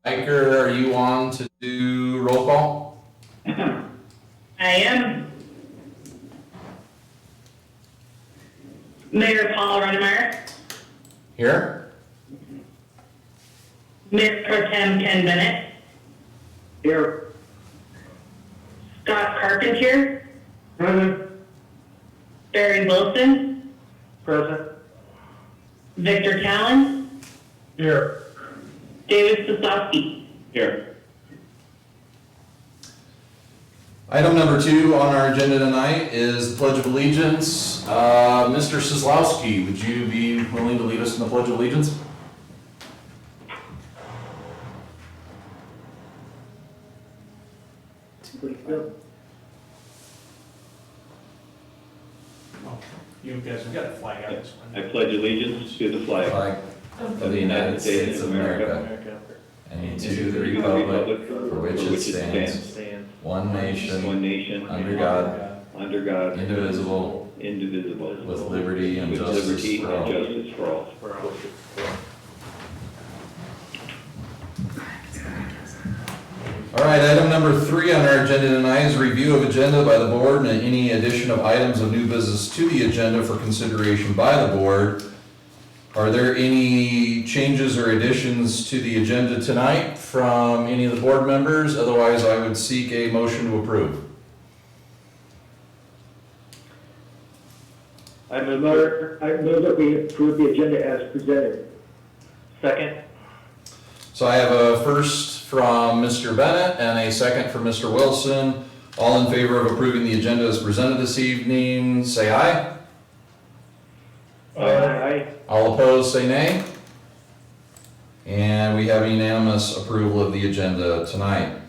Iker, are you on to do roll call? I am. Mayor Paul Runnemeier. Here. Mayor Pro Tem Ken Bennett. Here. Scott Carpentier. Present. Barry Wilson. Present. Victor Callen. Here. David Sosowski. Here. Item number 2 on our agenda tonight is the Pledge of Allegiance. Mr. Sosowski, would you be willing to lead us in the Pledge of Allegiance? You guys have got a flag on this one. I pledge allegiance to the flag Of the United States of America America. and to the republic for which it stands, Stand. one one nation, nation, under God, under God, indivisible, with liberty and with justice liberty for and all. justice for all. For all. All right, item number 3 on our agenda tonight is review of agenda by the board and any addition of items of new business to the agenda for consideration by the board. Are there any changes or additions to the agenda tonight from any of the board members? Otherwise, I would seek a motion to approve. I move that we approve the agenda as presented. Second. So I have a first from Mr. Bennett and a second from Mr. Wilson. All in favor of approving the agenda as presented this evening, say aye. Aye. All opposed, say nay. And we have unanimous approval of the agenda tonight.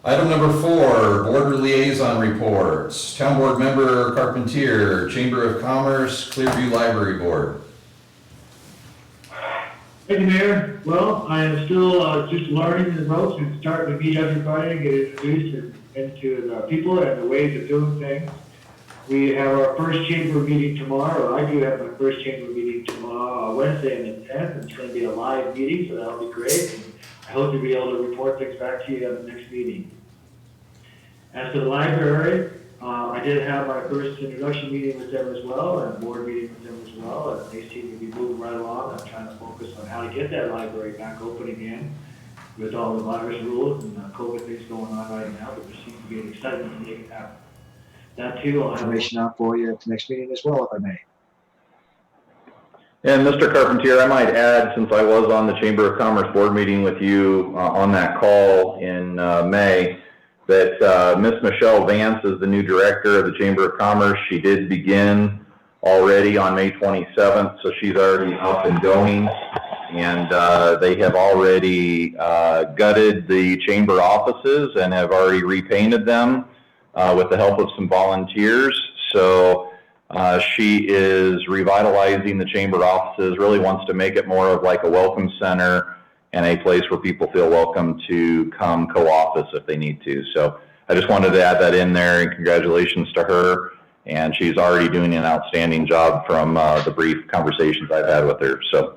Item number 4, Board Liaison Reports. Town Board Member Carpentier, Chamber of Commerce, Clearview Library Board. Thank you, Mayor. Well, I am still just learning the ropes and starting to meet everybody and get introduced into the people and the ways of doing things. We have our first chamber meeting tomorrow. I do have my first chamber meeting tomorrow, Wednesday on the 10th. It's going to be a live meeting, so that'll be great. And I hope to be able to report things back to you at the next meeting. As for the library, I did have my first introduction meeting with them as well, and a board meeting with them as well, and they seem to be moving right along. I'm trying to focus on how to get that library back open again with all the virus rules and COVID things going on right now, but there seems to be an excitement to make it happen. That too, I'll have information out for you at the next meeting as well, if I may. And Mr. Carpentier, I might add, since I was on the Chamber of Commerce board meeting with you on that call in May, that Miss Michelle Vance is the new director of the Chamber of Commerce. She did begin already on May 27th, so she's already up and going. And they have already gutted the chamber offices and have already repainted them with the help of some volunteers. So she is revitalizing the chamber offices, really wants to make it more of like a welcome center and a place where people feel welcome to come co-office if they need to. So I just wanted to add that in there, and congratulations to her. And she's already doing an outstanding job from the brief conversations I've had with her. So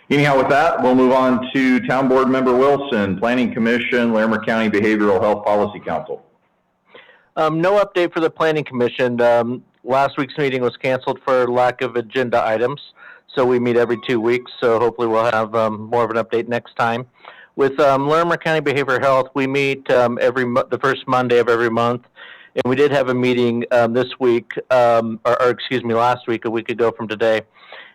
anyhow, with that, we'll move on to Town Board Member Wilson, Planning Commission, Larimer County Behavioral Health Policy Council. No update for the Planning Commission. Last week's meeting was canceled for lack of agenda items, so we meet every 2 weeks, so hopefully we'll have more of an update next time. With Larimer County Behavioral Health, we meet the first Monday of every month, and we did have a meeting this week, last week, a week ago from today.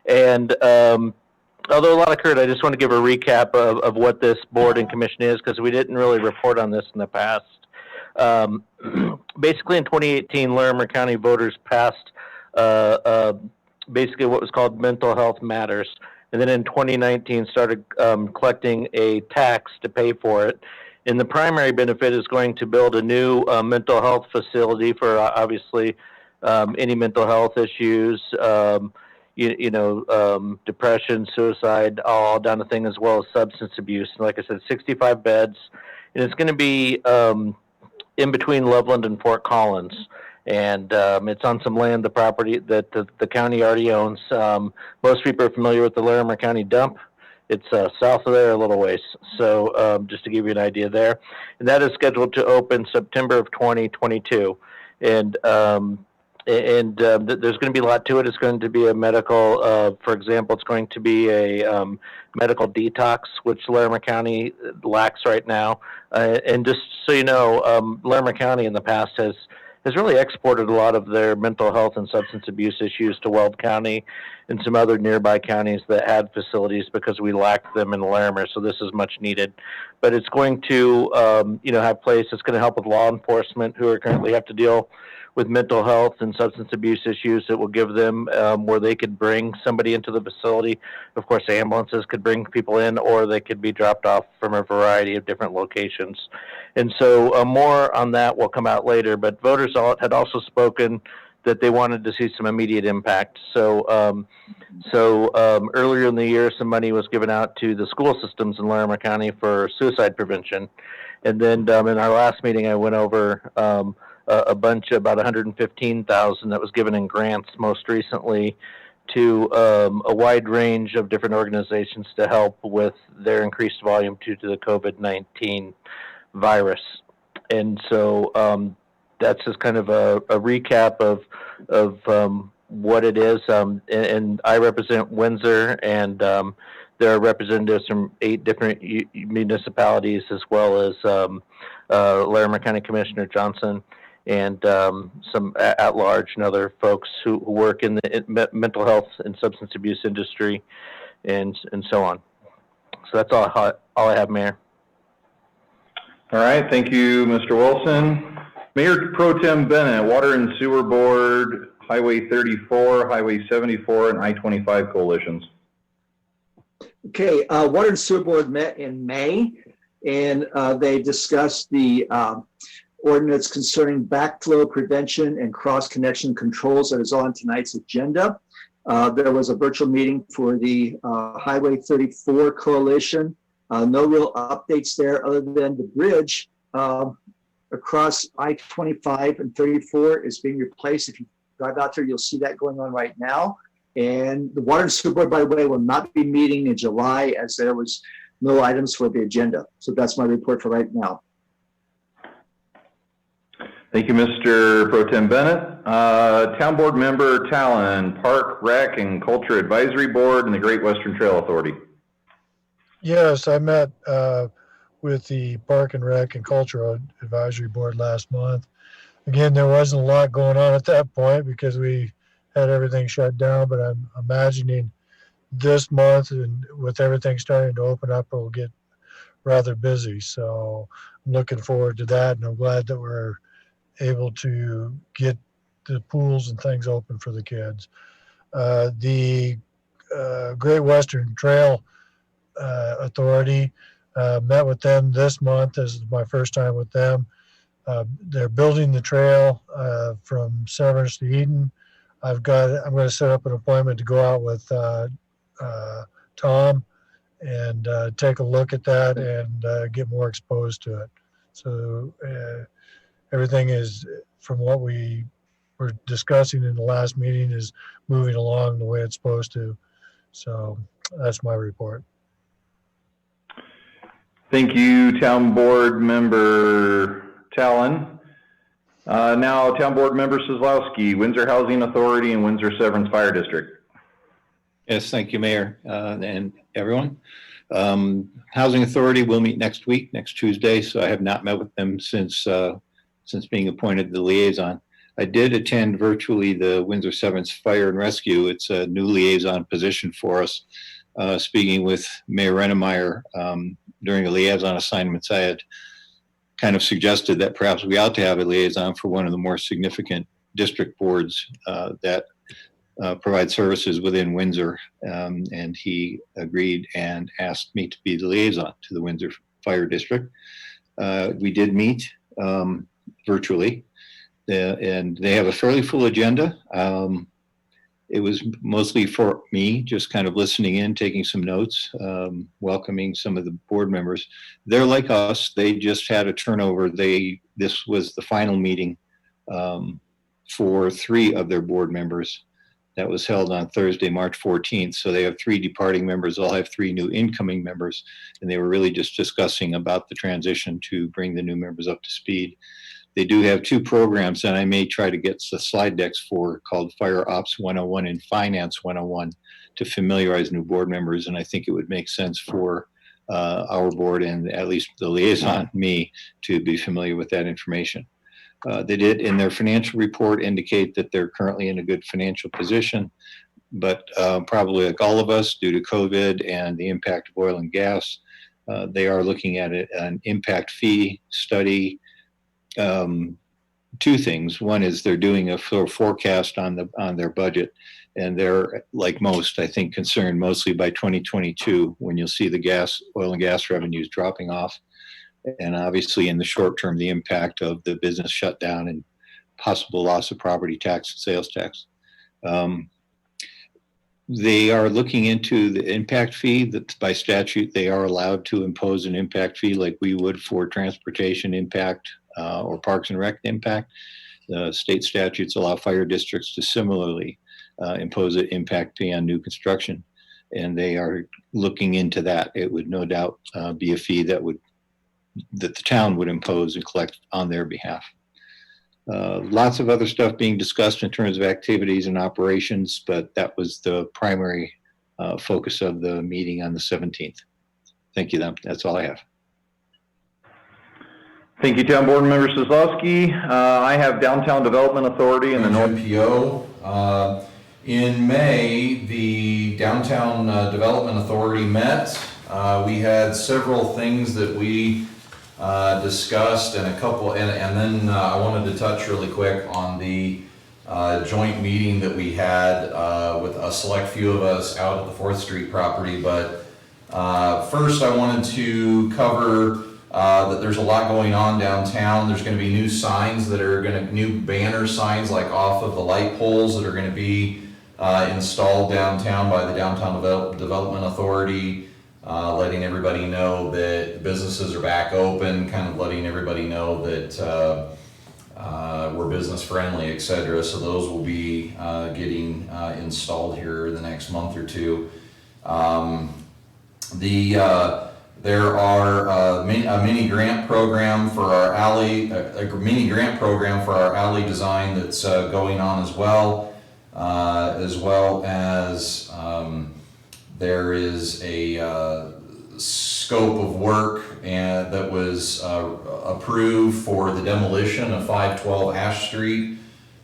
And although a lot occurred, I just want to give a recap of what this board and commission is, because we didn't really report on this in the past. Basically in 2018, Larimer County voters passed basically what was called Mental Health Matters. And then in 2019 started collecting a tax to pay for it. And the primary benefit is going to build a new mental health facility for obviously any mental health issues, depression, suicide, all down the thing, as well as substance abuse. And like I said, 65 beds. And it's going to be in between Loveland and Fort Collins. And it's on some land, the property that the county already owns. Most people are familiar with the Larimer County dump. It's south of there a little ways. So just to give you an idea there. And that is scheduled to open September of 2022. And there's going to be a lot to it. It's going to be a medical, for example, it's going to be a medical detox, which Larimer County lacks right now. And just so you know, Larimer County in the past has really exported a lot of their mental health and substance abuse issues to Weld County and some other nearby counties that had facilities because we lacked them in Larimer. So this is much needed. But it's going to, have place. It's going to help with law enforcement who are currently have to deal with mental health and substance abuse issues. It will give them where they could bring somebody into the facility. Of course, ambulances could bring people in, or they could be dropped off from a variety of different locations. And so more on that will come out later, but voters had also spoken that they wanted to see some immediate impact. So earlier in the year, some money was given out to the school systems in Larimer County for suicide prevention. And then in our last meeting, I went over a bunch, about $115,000 that was given in grants most recently to a wide range of different organizations to help with their increased volume due to the COVID-19 virus. And so that's just kind of a recap of what it is. And I represent Windsor, and there are representatives from 8 different municipalities, as well as Larimer County Commissioner Johnson, and some at-large and other folks who work in the mental health and substance abuse industry, and so on. So that's all I have, Mayor. All right, thank you, Mr. Wilson. Mayor Pro Tem Bennett, Water and Sewer Board, Highway 34, Highway 74, and I-25 coalitions. Okay, Water and Sewer Board met in May, and they discussed the ordinance concerning backflow prevention and cross-connection controls that is on tonight's agenda. There was a virtual meeting for the Highway 34 coalition. No real updates there other than the bridge across I-25 and 34 is being replaced. If you drive out there, you'll see that going on right now. And the Water and Sewer Board, by the way, will not be meeting in July as there was no items for the agenda. So that's my report for right now. Thank you, Mr. Pro Tem Bennett. Town Board Member Talon, Park, Rec, and Culture Advisory Board, and the Great Western Trail Authority. Yes, I met with the Park and Rec and Cultural Advisory Board last month. Again, there wasn't a lot going on at that point because we had everything shut down, but I'm imagining this month, and with everything starting to open up, we'll get rather busy. So I'm looking forward to that, and I'm glad that we're able to get the pools and things open for the kids. The Great Western Trail Authority, met with them this month. This is my first time with them. They're building the trail from Severance to Eden. I'm going to set up an appointment to go out with Tom and take a look at that and get more exposed to it. So everything is, from what we were discussing in the last meeting, is moving along the way it's supposed to. So that's my report. Thank you, Town Board Member Talon. Now, Town Board Member Kozlowski, Windsor Housing Authority and Windsor Severance Fire District. Yes, thank you, Mayor, and everyone. Housing Authority will meet next week, next Tuesday, so I have not met with them since being appointed the liaison. I did attend virtually the Windsor Severance Fire and Rescue. It's a new liaison position for us. Speaking with Mayor Rennemeyer during the liaison assignments, I had kind of suggested that perhaps we ought to have a liaison for one of the more significant district boards that provide services within Windsor, and he agreed and asked me to be the liaison to the Windsor Fire District. We did meet virtually, and they have a fairly full agenda. It was mostly for me, just kind of listening in, taking some notes, welcoming some of the board members. They're like us. They just had a turnover. This was the final meeting for 3 of their board members. That was held on Thursday, March 14th. So they have 3 departing members. They'll have 3 new incoming members. And they were really just discussing about the transition to bring the new members up to speed. They do have 2 programs that I may try to get the slide decks for, called Fire Ops 101 and Finance 101, to familiarize new board members. And I think it would make sense for our board, and at least the liaison, me, to be familiar with that information. They did, in their financial report, indicate that they're currently in a good financial position, but probably like all of us, due to COVID and the impact of oil and gas, they are looking at an impact fee study. 2 things. One is they're doing a forecast on their budget, and they're, like most, I think, concerned mostly by 2022, when you'll see the oil and gas revenues dropping off. And obviously in the short term, the impact of the business shutdown and possible loss of property tax and sales tax. They are looking into the impact fee. That by statute, they are allowed to impose an impact fee like we would for transportation impact or Parks and Rec impact. The state statutes allow fire districts to similarly impose an impact fee on new construction, and they are looking into that. It would no doubt be a fee that the town would impose and collect on their behalf. Lots of other stuff being discussed in terms of activities and operations, but that was the primary focus of the meeting on the 17th. Thank you. That's all I have. Thank you, Town Board Member Sosowski. I have Downtown Development Authority in the North. NPO. In May, the Downtown Development Authority met. We had several things that we discussed, and then I wanted to touch really quick on the joint meeting that we had with a select few of us out at the 4th Street property. But first I wanted to cover that there's a lot going on downtown. There's going to be new signs new banner signs, like off of the light poles, that are going to be installed downtown by the Downtown Development Authority, letting everybody know that businesses are back open, kind of letting everybody know that we're business friendly, etc. So those will be getting installed here in the next month or 2. There are a mini grant program for our alley, a mini grant program for our alley design that's going on as well as there is a scope of work that was approved for the demolition of 512 Ash Street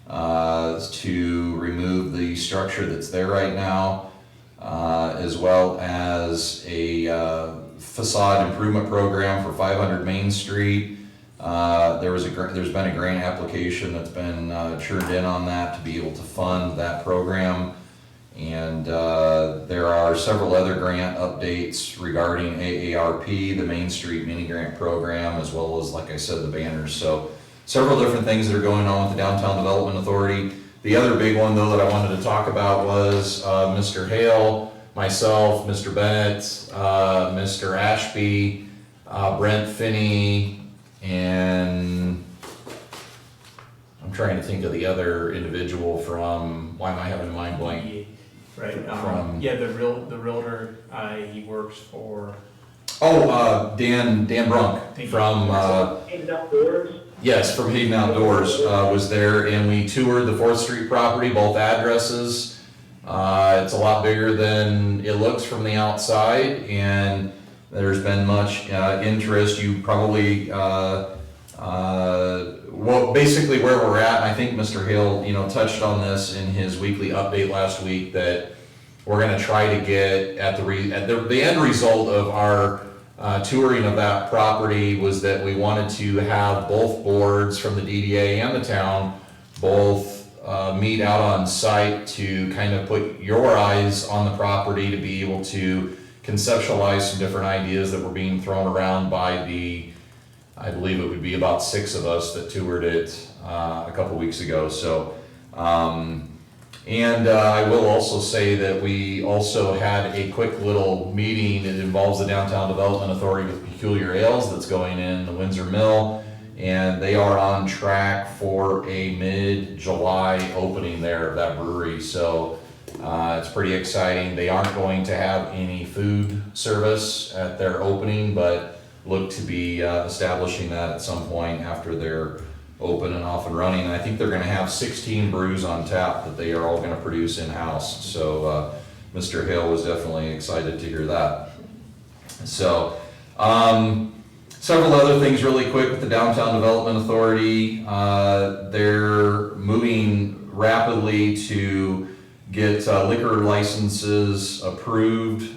to remove the structure that's there right now, as well as a facade improvement program for 500 Main Street. There's been a grant application that's been churned in on that to be able to fund that program. And there are several other grant updates regarding AARP, the Main Street Mini Grant Program, as well as, like I said, the banners. So several different things that are going on with the Downtown Development Authority. The other big one, though, that I wanted to talk about was Mr. Hale, myself, Mr. Bennett, Mr. Ashby, Brent Finney, and I'm trying to think of the other individual from, why am I having a mind blank? Right, From, the realtor, he works for. Dan Brunk from, yes, from Hayden Outdoors, was there, and we toured the 4th Street property, both addresses. It's a lot bigger than it looks from the outside, and there's been much interest. You probably, well, basically where we're at, and I think Mr. Hale, touched on this in his weekly update last week, that we're going to try to get at the end result of our touring of that property was that we wanted to have both boards from the DDA and the town both meet out on site to kind of put your eyes on the property, to be able to conceptualize some different ideas that were being thrown around by I believe it would be about 6 of us that toured it a couple weeks ago. So, and I will also say that we also had a quick little meeting that involves the Downtown Development Authority with Peculiar Ales that's going in the Windsor Mill, and they are on track for a mid-July opening there of that brewery. So It's pretty exciting. They aren't going to have any food service at their opening, but look to be establishing that at some point after they're open and off and running. And I think they're gonna have 16 brews on tap that they are all gonna produce in-house. So Mr. Hill was definitely excited to hear that. So several other things really quick with the Downtown Development Authority. They're moving rapidly to get liquor licenses approved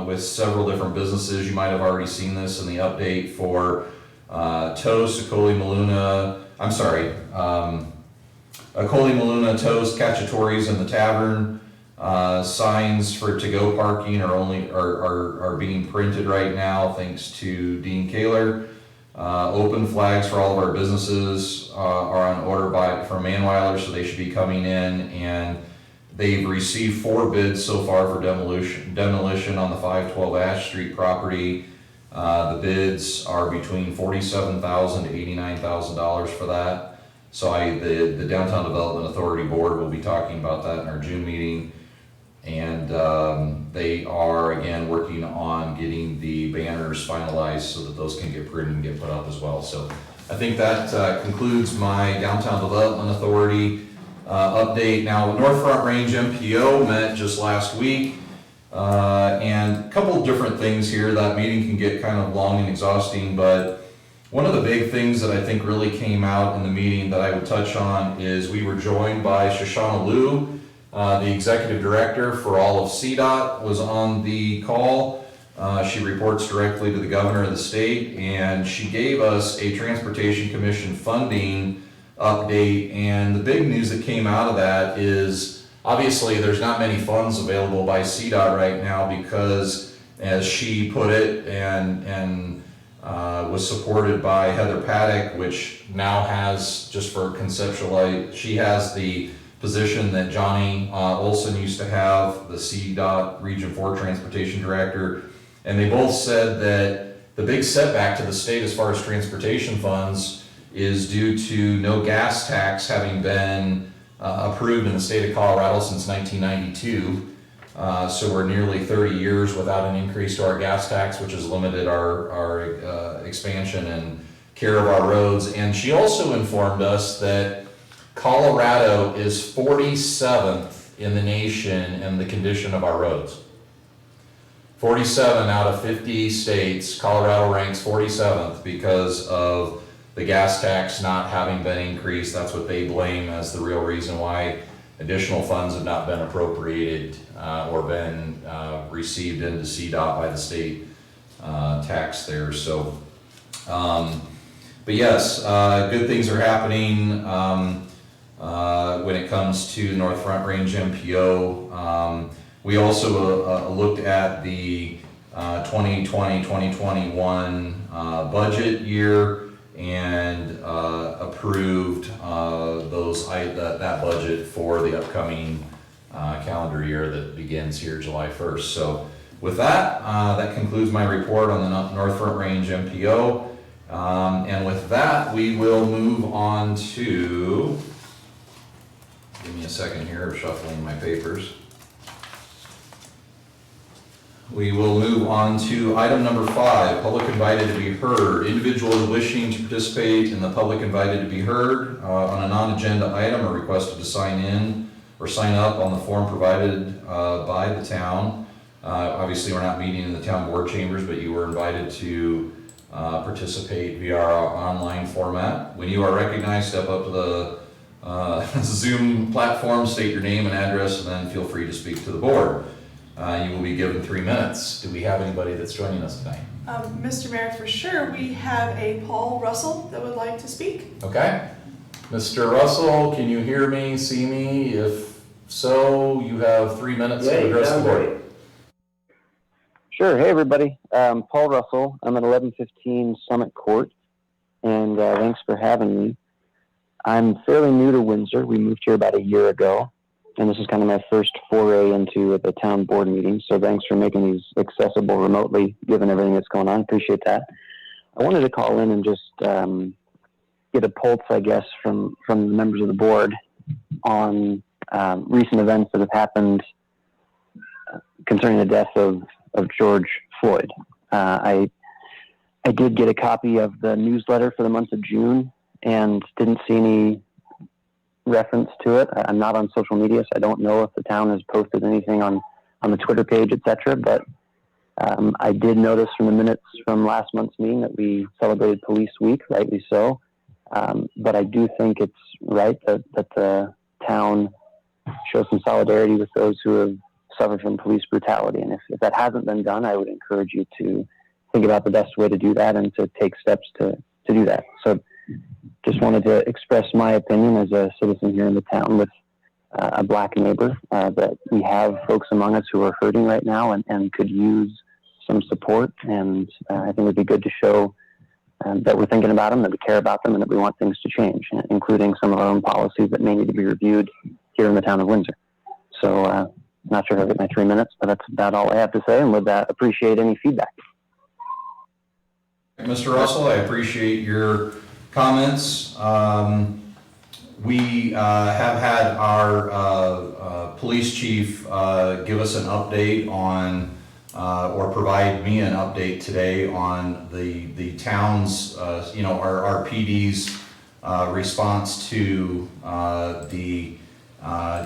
with several different businesses. You might have already seen this in the update for Toast, Acoli Maluna, Toast, Cacciatore's, and the Tavern. Signs for to-go parking are being printed right now, thanks to Dean Kaler. Open flags for all of our businesses are on order from Manweiler, so they should be coming in, and they've received 4 bids so far for demolition on the 512 Ash Street property. The bids are between $47,000 to $89,000 for that. So the Downtown Development Authority Board will be talking about that in our June meeting. And they are, again, working on getting the banners finalized so that those can get printed and get put up as well. So I think that concludes my Downtown Development Authority update. Now, North Front Range MPO met just last week, and a couple of different things here. That meeting can get kind of long and exhausting, but one of the big things that I think really came out in the meeting that I would touch on is we were joined by Shoshana Liu, the executive director for all of CDOT, was on the call. She reports directly to the governor of the state, and she gave us a Transportation Commission funding update. And the big news that came out of that is obviously there's not many funds available by CDOT right now because, as she put it, and was supported by Heather Paddock, which now has, just for conceptualize, she has the position that Johnny Olson used to have, the CDOT Region 4 Transportation Director. And they both said that the big setback to the state as far as transportation funds is due to no gas tax having been approved in the state of Colorado since 1992. So we're nearly 30 years without an increase to our gas tax, which has limited our expansion and care of our roads. And she also informed us that Colorado is 47th in the nation in the condition of our roads. 47 out of 50 states, Colorado ranks 47th because of the gas tax not having been increased. That's what they blame as the real reason why additional funds have not been appropriated or been received into CDOT by the state tax there. So, but yes, good things are happening when it comes to North Front Range MPO. We also looked at the 2020-2021 budget year and approved that budget for the upcoming calendar year that begins here July 1st. So with that, that concludes my report on the North Front Range MPO. And with that, we will move on to, give me a second here of shuffling my papers. We will move on to item number 5, public invited to be heard. Individuals wishing to participate in the public invited to be heard on a non-agenda item are requested to sign in or sign up on the form provided by the town. Obviously, we're not meeting in the town board chambers, but you were invited to participate via our online format. When you are recognized, step up to the Zoom platform, state your name and address, and then feel free to speak to the board. You will be given 3 minutes. Do we have anybody that's joining us tonight? Mr. Mayor, for sure, we have a Paul Russell that would like to speak. Okay. Mr. Russell, can you hear me, see me? If so, you have 3 minutes to address the board. Sure. Hey, everybody. Paul Russell. I'm at 1115 Summit Court, and thanks for having me. I'm fairly new to Windsor. We moved here about a year ago, and this is kind of my first foray into the town board meeting, so thanks for making these accessible remotely, given everything that's going on. Appreciate that. I wanted to call in and just get a pulse, I guess, from the members of the board on recent events that have happened concerning the death of George Floyd. I did get a copy of the newsletter for the month of June and didn't see any reference to it. I'm not on social media, so I don't know if the town has posted anything on the Twitter page, etc. But I did notice from the minutes from last month's meeting that we celebrated Police Week, rightly so. But I do think it's right that the town show some solidarity with those who have suffered from police brutality. And if that hasn't been done, I would encourage you to think about the best way to do that and to take steps to do that. So just wanted to express my opinion as a citizen here in the town with a Black neighbor, that we have folks among us who are hurting right now and could use some support. And I think it would be good to show that we're thinking about them, that we care about them, and that we want things to change, including some of our own policies that may need to be reviewed here in the town of Windsor. So not sure if I'll get my 3 minutes, but that's about all I have to say. And with that, appreciate any feedback. Mr. Russell, I appreciate your comments. We have had our police chief give us an update on, or provide me an update today on the town's, our PD's response to the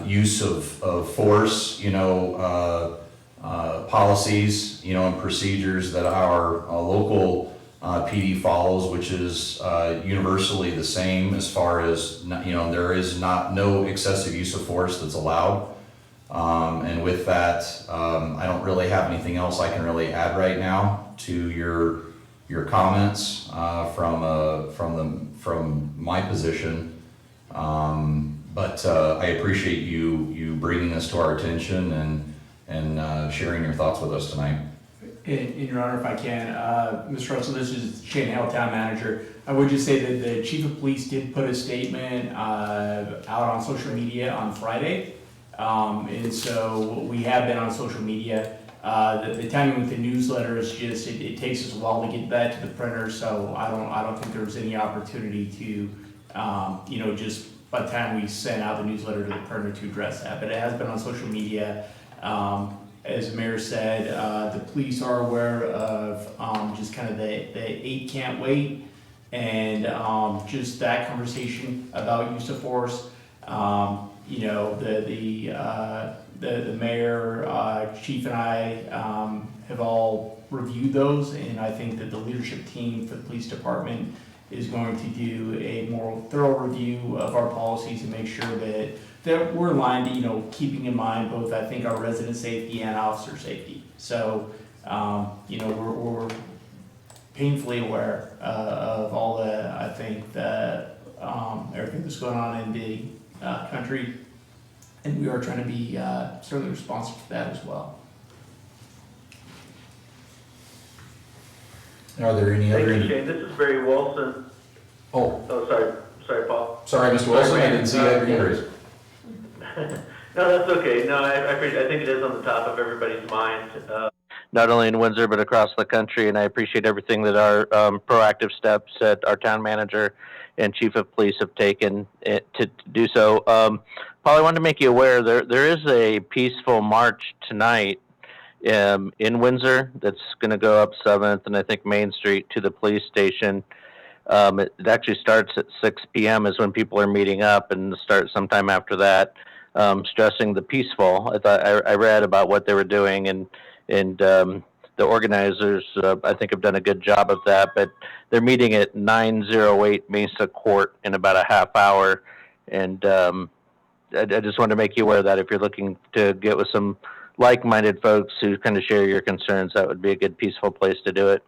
use of force, policies, and procedures that our local PD follows, which is universally the same as far as, there is no excessive use of force that's allowed. And with that, I don't really have anything else I can really add right now to your comments from my position. But I appreciate you bringing this to our attention and sharing your thoughts with us tonight. In Your Honor, if I can, Mr. Russell, this is Shane Hale, Town Manager. I would just say that the Chief of Police did put a statement out on social media on Friday. And so we have been on social media. The timing with the newsletter is just, it takes us a while to get that to the printer, so I don't think there was any opportunity to, just by the time we sent out the newsletter to the printer to address that. But it has been on social media. As the mayor said, the police are aware of just kind of the 8 can't wait, and just that conversation about use of force. The mayor, chief, and I have all reviewed those, and I think that the leadership team for the police department is going to do a more thorough review of our policies and make sure that we're aligned to, keeping in mind both, I think, our resident safety and officer safety. So, we're painfully aware of all everything that's going on in the country, and we are trying to be certainly responsive to that as well. Are there any other? Thank you, Shane. This is Barry Wilson. Oh, Sorry, Paul. sorry, Mr. Wilson, I didn't see you had your hand raised. No, that's okay. No, I think it is on the top of everybody's mind. Not only in Windsor, but across the country. And I appreciate everything that our proactive steps that our town manager and chief of police have taken to do so. Paul, I wanted to make you aware there is a peaceful march tonight in Windsor that's going to go up 7th and I think Main Street to the police station. It actually starts at 6 p.m. is when people are meeting up, and start sometime after that, stressing the peaceful. I read about what they were doing, and the organizers, I think, have done a good job of that. But they're meeting at 908 Mesa Court in about a half hour, and I just wanted to make you aware of that. If you're looking to get with some like-minded folks who kind of share your concerns, that would be a good peaceful place to do it.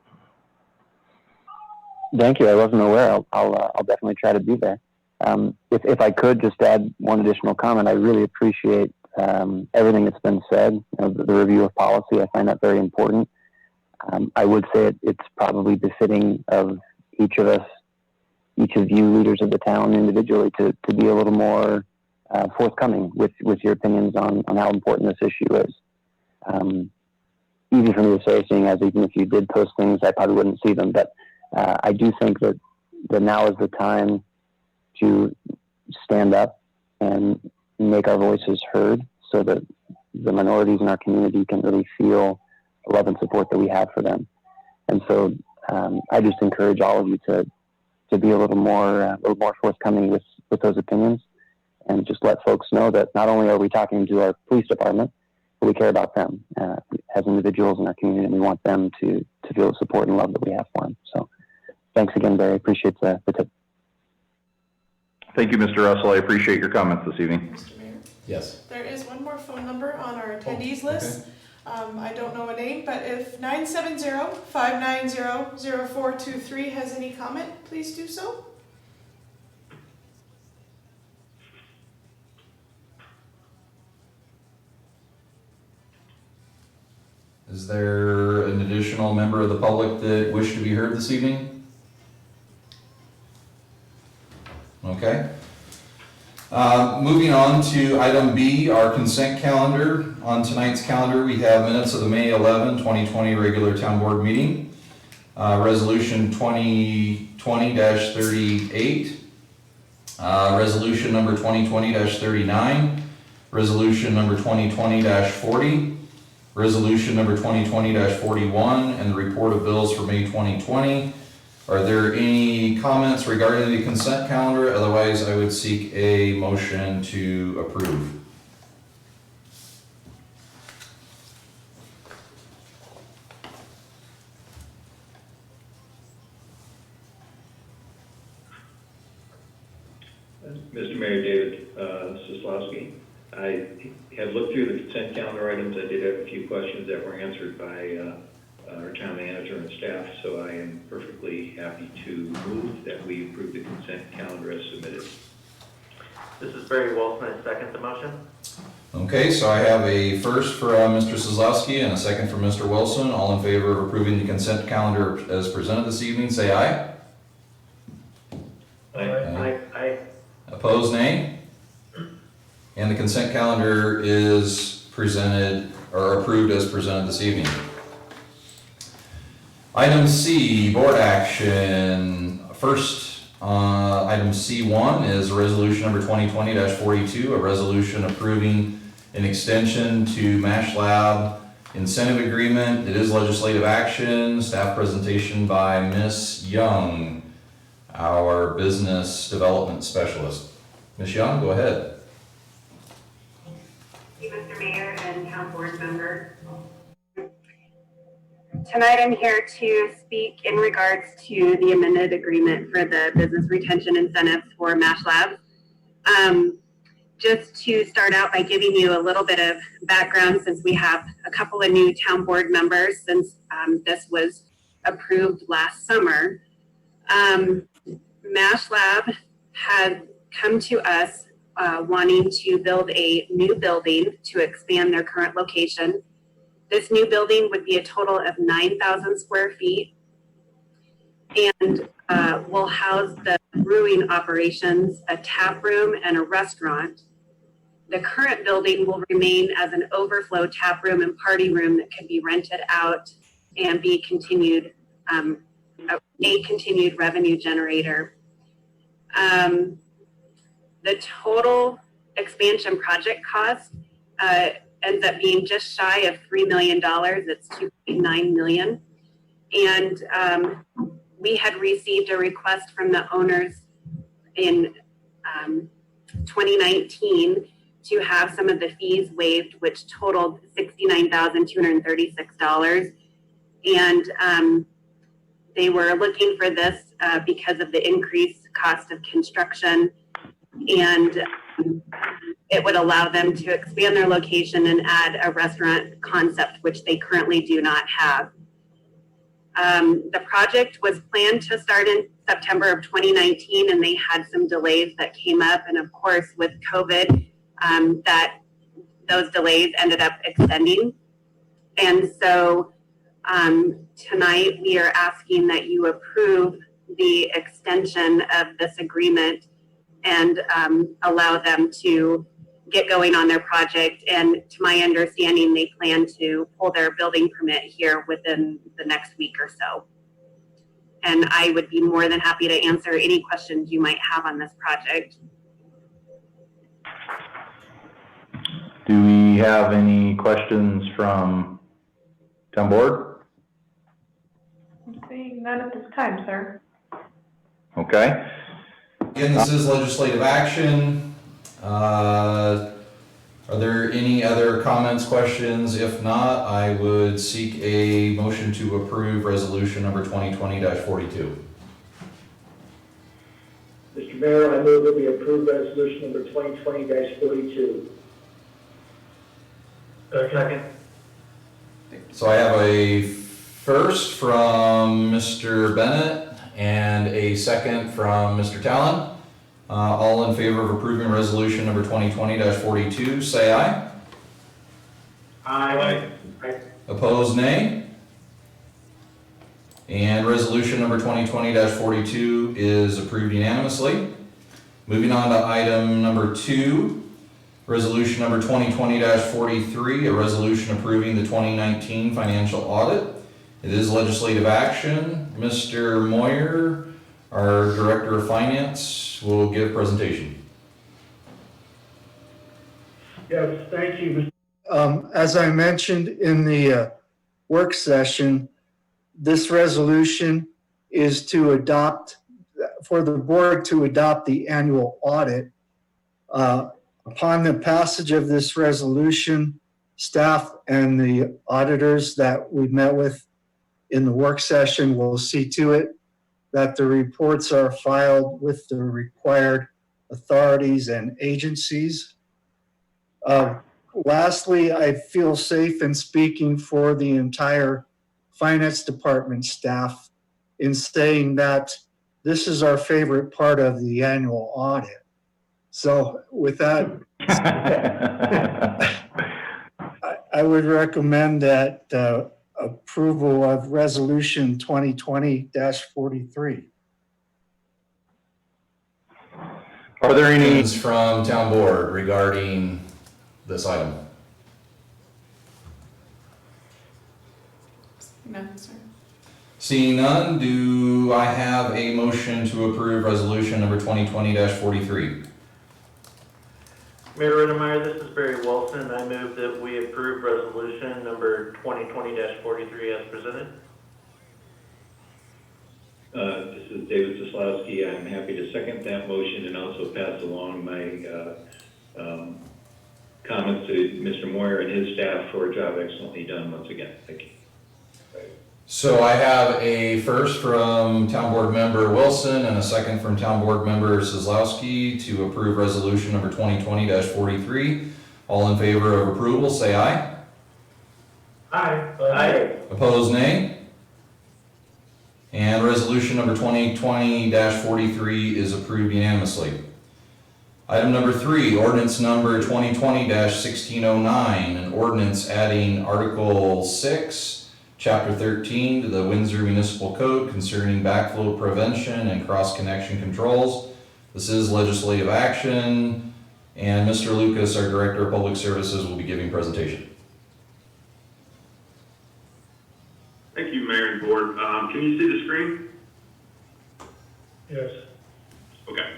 Thank you. I wasn't aware. I'll definitely try to be there. If I could just add one additional comment, I really appreciate everything that's been said. The review of policy, I find that very important. I would say it's probably befitting of each of us, each of you leaders of the town individually, to be a little more forthcoming with your opinions on how important this issue is. Easy for me to say, seeing as even if you did post things, I probably wouldn't see them, but I do think that now is the time to stand up and make our voices heard so that the minorities in our community can really feel the love and support that we have for them. And so I just encourage all of you to be a little more forthcoming with those opinions, and just let folks know that not only are we talking to our police department, but we care about them as individuals in our community, and we want them to feel the support and love that we have for them. So thanks again, Barry. Appreciate the tip. Thank you, Mr. Russell. I appreciate your comments this evening. Mr. Mayor, Yes. there is one more phone number on our attendees list. Okay. I don't know a name, but if 970-590-0423 has any comment, please do so. Is there an additional member of the public that wish to be heard this evening? Okay. Moving on to item B, our consent calendar. On tonight's calendar, we have minutes of the May 11, 2020 regular town board meeting, resolution 2020-38, resolution number 2020-39, resolution number 2020-40, resolution number 2020-41, and the report of bills for May 2020. Are there any comments regarding the consent calendar? Otherwise, I would seek a motion to approve. Mr. Mayor, David Soslowski. I have looked through the consent calendar items. I did have a few questions that were answered by our town manager and staff, so I am perfectly happy to move that we approve the consent calendar as submitted. This is Barry Wilson. I second the motion. Okay, so I have a first for Mr. Soslowski and a second for Mr. Wilson. All in favor of approving the consent calendar as presented this evening, say aye. Aye. Opposed, nay? And the consent calendar is presented or approved as presented this evening. Item C, board action. First, item C1 is resolution number 2020-42, a resolution approving an extension to MASH Lab incentive agreement. It is legislative action. Staff presentation by Ms. Young, our business development specialist. Ms. Young, go ahead. Thank you, Mr. Mayor and town board members. Tonight I'm here to speak in regards to the amended agreement for the business retention incentives for MASH Labs. Just to start out by giving you a little bit of background, since we have a couple of new town board members since this was approved last summer. MASH Lab had come to us wanting to build a new building to expand their current location. This new building would be a total of 9,000 square feet and will house the brewing operations, a tap room, and a restaurant. The current building will remain as an overflow tap room and party room that can be rented out and be continued, a continued revenue generator. The total expansion project cost ends up being just shy of $3 million. It's $2.9 million. And we had received a request from the owners in 2019 to have some of the fees waived, which totaled $69,236. And they were looking for this because of the increased cost of construction, and it would allow them to expand their location and add a restaurant concept, which they currently do not have. The project was planned to start in September of 2019, and they had some delays that came up. And of course, with COVID, that those delays ended up extending. And so tonight we are asking that you approve the extension of this agreement and allow them to get going on their project. And to my understanding, they plan to pull their building permit here within the next week or so. And I would be more than happy to answer any questions you might have on this project. Do we have any questions from town board? I'm seeing none at this time, sir. Okay. Again, this is legislative action. Are there any other comments, questions? If not, I would seek a motion to approve resolution number 2020-42. Mr. Mayor, I move that we approve resolution number 2020-42. Second. So I have a first from Mr. Bennett and a second from Mr. Talon. All in favor of approving resolution number 2020-42, say aye. Aye. Opposed, nay. And resolution number 2020-42 is approved unanimously. Moving on to item number 2, resolution number 2020-43, a resolution approving the 2019 financial audit. It is legislative action. Mr. Moyer, our Director of Finance, will give presentation. Yes, thank you. As I mentioned in the work session, this resolution is to adopt, for the board to adopt the annual audit. Upon the passage of this resolution, staff and the auditors that we met with in the work session will see to it that the reports are filed with the required authorities and agencies. Lastly, I feel safe in speaking for the entire finance department staff in saying that this is our favorite part of the annual audit. So with that, I would recommend that approval of resolution 2020-43. Are there any Questions from town board regarding this item? None, sir. Seeing none, do I have a motion to approve resolution number 2020-43? Mayor Rittenmeyer, this is Barry Wilson. I move that we approve resolution number 2020-43 as presented. This is David Soslowski. I'm happy to second that motion and also pass along my comments to Mr. Moyer and his staff for a job excellently done once again. Thank you. So I have a first from town board member Wilson and a second from town board member Soslowski to approve resolution number 2020-43. All in favor of approval, say aye. Aye. Aye. Opposed, nay. And resolution number 2020-43 is approved unanimously. Item number 3, ordinance number 2020-1609, an ordinance adding Article 6, Chapter 13 to the Windsor Municipal Code concerning backflow prevention and cross-connection controls. This is legislative action, and Mr. Lucas, our Director of Public Services, will be giving presentation. Thank you, Mayor and Board. Can you see the screen? Yes. Okay.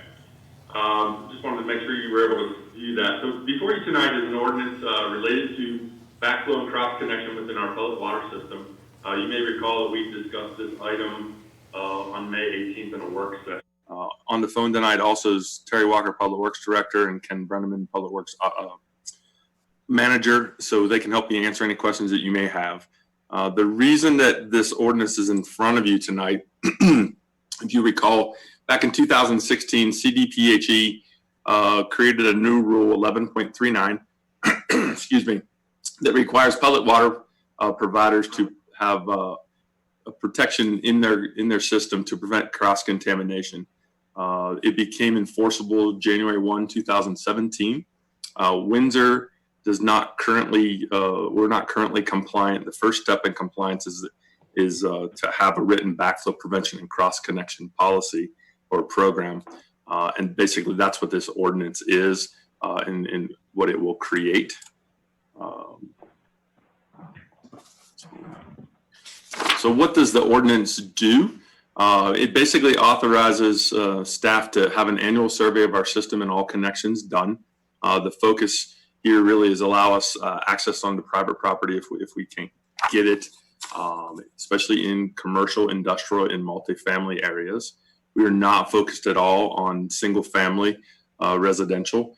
Just wanted to make sure you were able to view that. So before you tonight is an ordinance related to backflow and cross connection within our public water system. You may recall that we discussed this item on May 18th in a work session. On the phone tonight also is Terry Walker, Public Works Director, and Ken Brenneman, Public Works Manager, so they can help you answer any questions that you may have. The reason that this ordinance is in front of you tonight, if you recall, back in 2016, CDPHE created a new rule 11.39, excuse me, that requires public water providers to have a protection in their system to prevent cross-contamination. It became enforceable January 1, 2017. Windsor does not currently, we're not currently compliant. The first step in compliance is to have a written backflow prevention and cross-connection policy or program. And basically that's what this ordinance is and what it will create. So what does the ordinance do? It basically authorizes staff to have an annual survey of our system and all connections done. The focus here really is allow us access onto private property if we can't get it, especially in commercial, industrial, and multifamily areas. We are not focused at all on single family residential.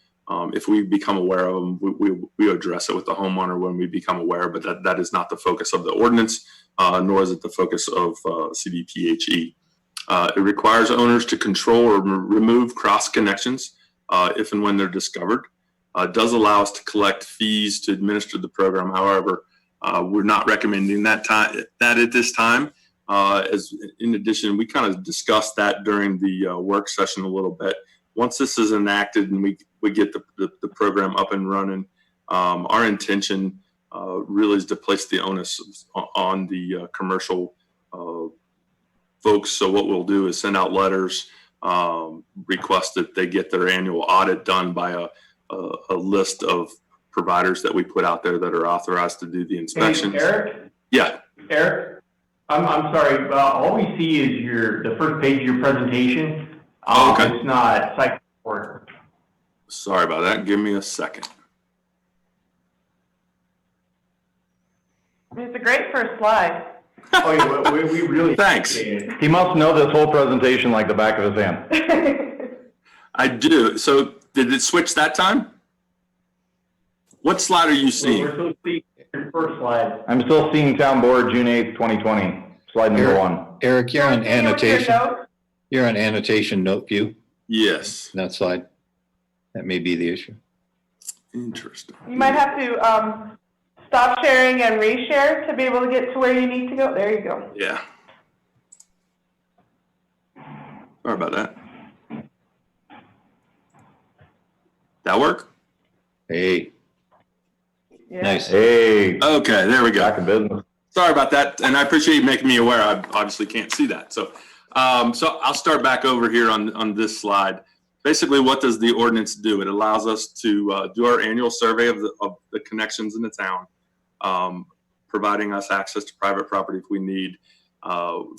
If we become aware of them, we address it with the homeowner when we become aware, but that is not the focus of the ordinance, nor is it the focus of CDPHE. It requires owners to control or remove cross connections if and when they're discovered. It does allow us to collect fees to administer the program. However, we're not recommending that at this time. As in addition, we kind of discussed that during the work session a little bit. Once this is enacted and we get the program up and running, our intention really is to place the onus on the commercial folks. So what we'll do is send out letters, request that they get their annual audit done by a list of providers that we put out there that are authorized to do the inspections. Hey, Eric? Yeah. Eric? I'm sorry, all we see is the first page of your presentation. Okay. It's not site report. Sorry about that. Give me a second. It's a great first slide. Oh, yeah, we really Thanks. He must know this whole presentation like the back of his hand. I do. So did it switch that time? What slide are you seeing? We're still seeing your first slide. I'm still seeing town board June 8th, 2020, slide number 1. Eric, you're on annotation. Note? You're on annotation note view, Yes. that slide. That may be the issue. Interesting. You might have to stop sharing and reshare to be able to get to where you need to go. There you go. Yeah. Sorry about that. That work? Hey, Yeah. nice. Hey, Okay, there we go. back in business. Sorry about that, and I appreciate you making me aware. I obviously can't see that. So I'll start back over here on this slide. Basically, what does the ordinance do? It allows us to do our annual survey of the connections in the town, providing us access to private property if we need.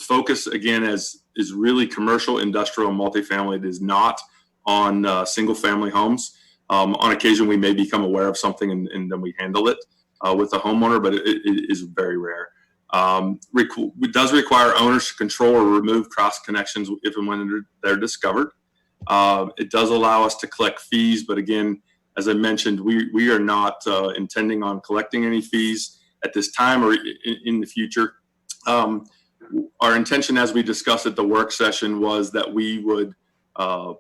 Focus, again, is really commercial, industrial, and multifamily. It is not on single-family homes. On occasion, we may become aware of something and then we handle it with the homeowner, but it is very rare. It does require owners to control or remove cross connections if and when they're discovered. It does allow us to collect fees, but again, as I mentioned, we are not intending on collecting any fees at this time or in the future. Our intention, as we discussed at the work session, was that we would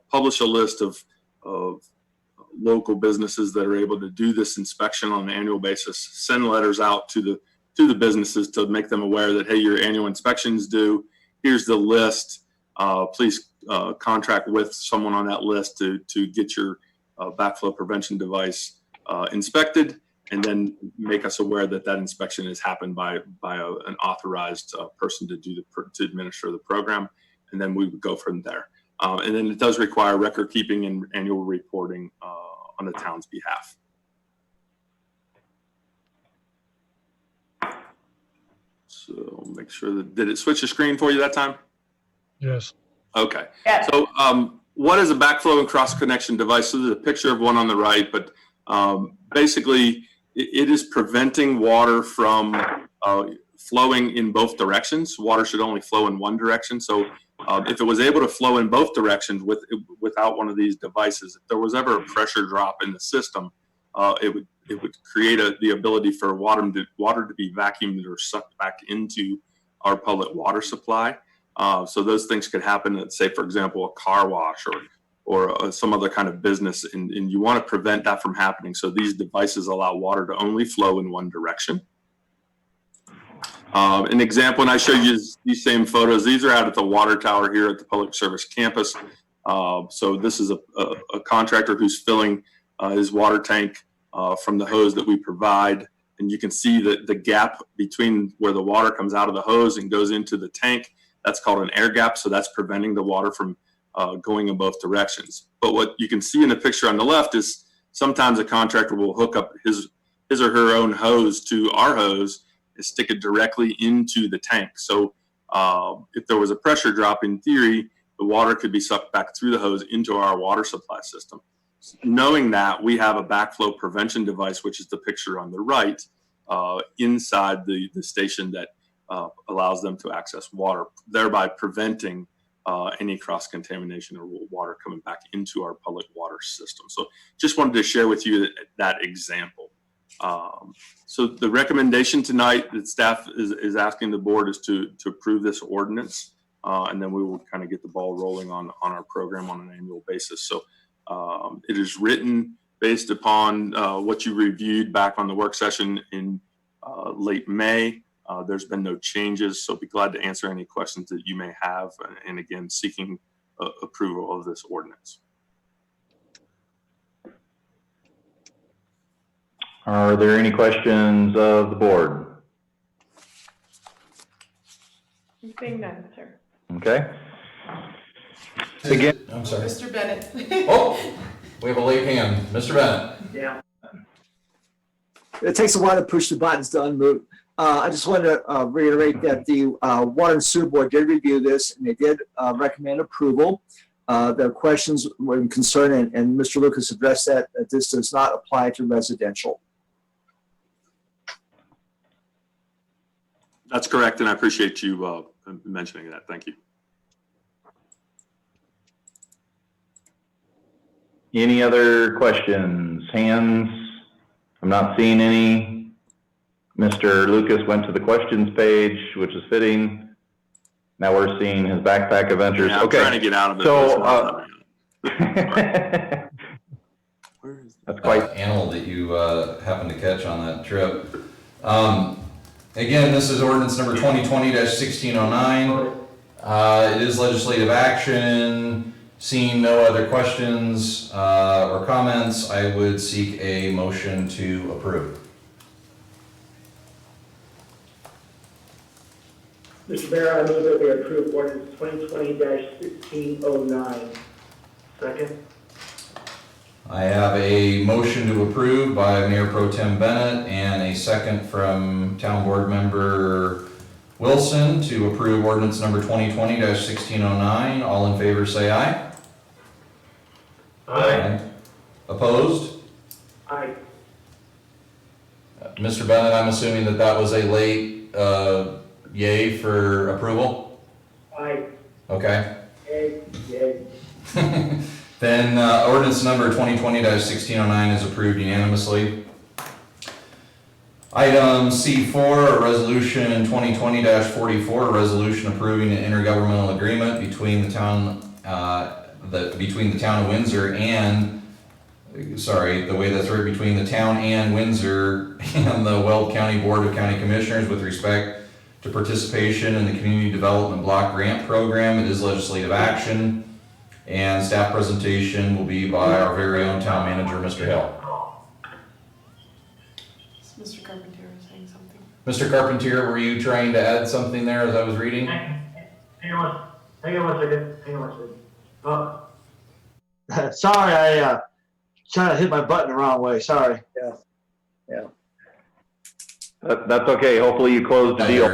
publish a list of local businesses that are able to do this inspection on an annual basis, send letters out to the businesses to make them aware that, hey, your annual inspection's due. Here's the list. Please contract with someone on that list to get your backflow prevention device inspected, and then make us aware that inspection has happened by an authorized person to administer the program, and then we would go from there. And then it does require record keeping and annual reporting on the town's behalf. So make sure that, did it switch the screen for you that time? Yes. Okay. Yes. So what is a backflow and cross connection device? So there's a picture of one on the right, but basically it is preventing water from flowing in both directions. Water should only flow in one direction. So if it was able to flow in both directions without one of these devices, if there was ever a pressure drop in the system, it would create the ability for water to be vacuumed or sucked back into our public water supply. So those things could happen at, say, for example, a car wash or some other kind of business, and you want to prevent that from happening. So these devices allow water to only flow in one direction. An example, and I show you these same photos. These are out at the water tower here at the Public Service Campus. So this is a contractor who's filling his water tank from the hose that we provide. And you can see the gap between where the water comes out of the hose and goes into the tank. That's called an air gap. So that's preventing the water from going in both directions. But what you can see in the picture on the left is sometimes a contractor will hook up his or her own hose to our hose and stick it directly into the tank. So if there was a pressure drop, in theory, the water could be sucked back through the hose into our water supply system. knowing that we have a backflow prevention device, which is the picture on the right, inside the station that allows them to access water, thereby preventing any cross-contamination or water coming back into our public water system. So just wanted to share with you that example. So the recommendation tonight that staff is asking the board is to approve this ordinance, and then we will kind of get the ball rolling on our program on an annual basis. So it is written based upon what you reviewed back on the work session in late May. There's been no changes, so be glad to answer any questions that you may have, and again, seeking approval of this ordinance. Are there any questions of the board? Seeing none, sir. Okay. Again, I'm sorry. Mr. Bennett. Oh, we have a late hand. Mr. Bennett. Yeah. It takes a while to push the buttons to unmute. I just wanted to reiterate that the Water and Sewer Board did review this, and they did recommend approval. There are questions when concerned, and Mr. Lucas addressed that this does not apply to residential. That's correct, and I appreciate you mentioning that. Thank you. any other questions? Hands? I'm not seeing any. Mr. Lucas went to the questions page, which is fitting. Now we're seeing his backpack adventures. Yeah, I'm okay. trying to get out of it. So, that's quite animal that you happened to catch on that trip. Again, this is ordinance number 2020-1609. It is legislative action. Seeing no other questions or comments, I would seek a motion to approve. Mr. Mayor, I move that we approve ordinance 2020-1609. Second. I have a motion to approve by Mayor Pro Tem Bennett and a second from Town Board Member Wilson to approve ordinance number 2020-1609. All in favor say aye. Aye. Opposed? Aye. Mr. Bennett, I'm assuming that that was a late yay for approval? Aye. Okay. Yay. Yay. Then ordinance number 2020-1609 is approved unanimously. Item C4, a resolution 2020-44, a resolution approving an intergovernmental agreement between the town between the town of Windsor and, sorry, the way that's written, between the town and Windsor and the Weld County Board of County Commissioners with respect to participation in the Community Development Block Grant Program. It is legislative action, and staff presentation will be by our very own town manager, Mr. Hill. Mr. Carpentier was saying something. Mr. Carpentier, were you trying to add something there as I was reading? Hang on one second. Sorry, I trying to hit my button the wrong way. Sorry. Yeah. that's okay. Hopefully you closed the deal.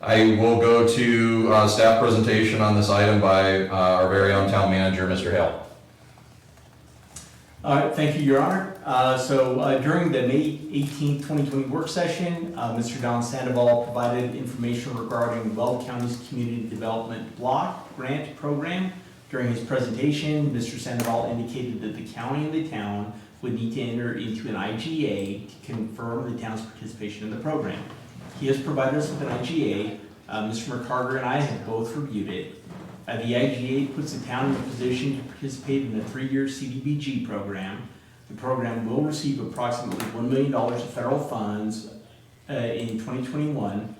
I will go to staff presentation on this item by our very own town manager, Mr. Hill. Thank you, Your Honor. During the May 18th, 2020 work session, Mr. Don Sandoval provided information regarding Weld County's Community Development Block Grant Program. During his presentation, Mr. Sandoval indicated that the county and the town would need to enter into an IGA to confirm the town's participation in the program. He has provided us with an IGA. Mr. McCarter and I have both reviewed it. The IGA puts the town in a position to participate in a 3-year CDBG program. The program will receive approximately $1 million of federal funds in 2021,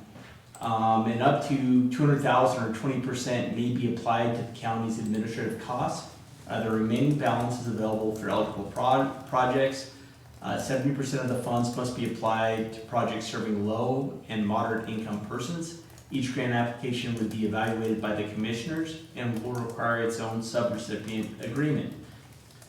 and up to $200,000 or 20% may be applied to the county's administrative costs. The remaining balance is available for eligible projects. 70% of the funds must be applied to projects serving low and moderate income persons. Each grant application would be evaluated by the commissioners and will require its own subrecipient agreement.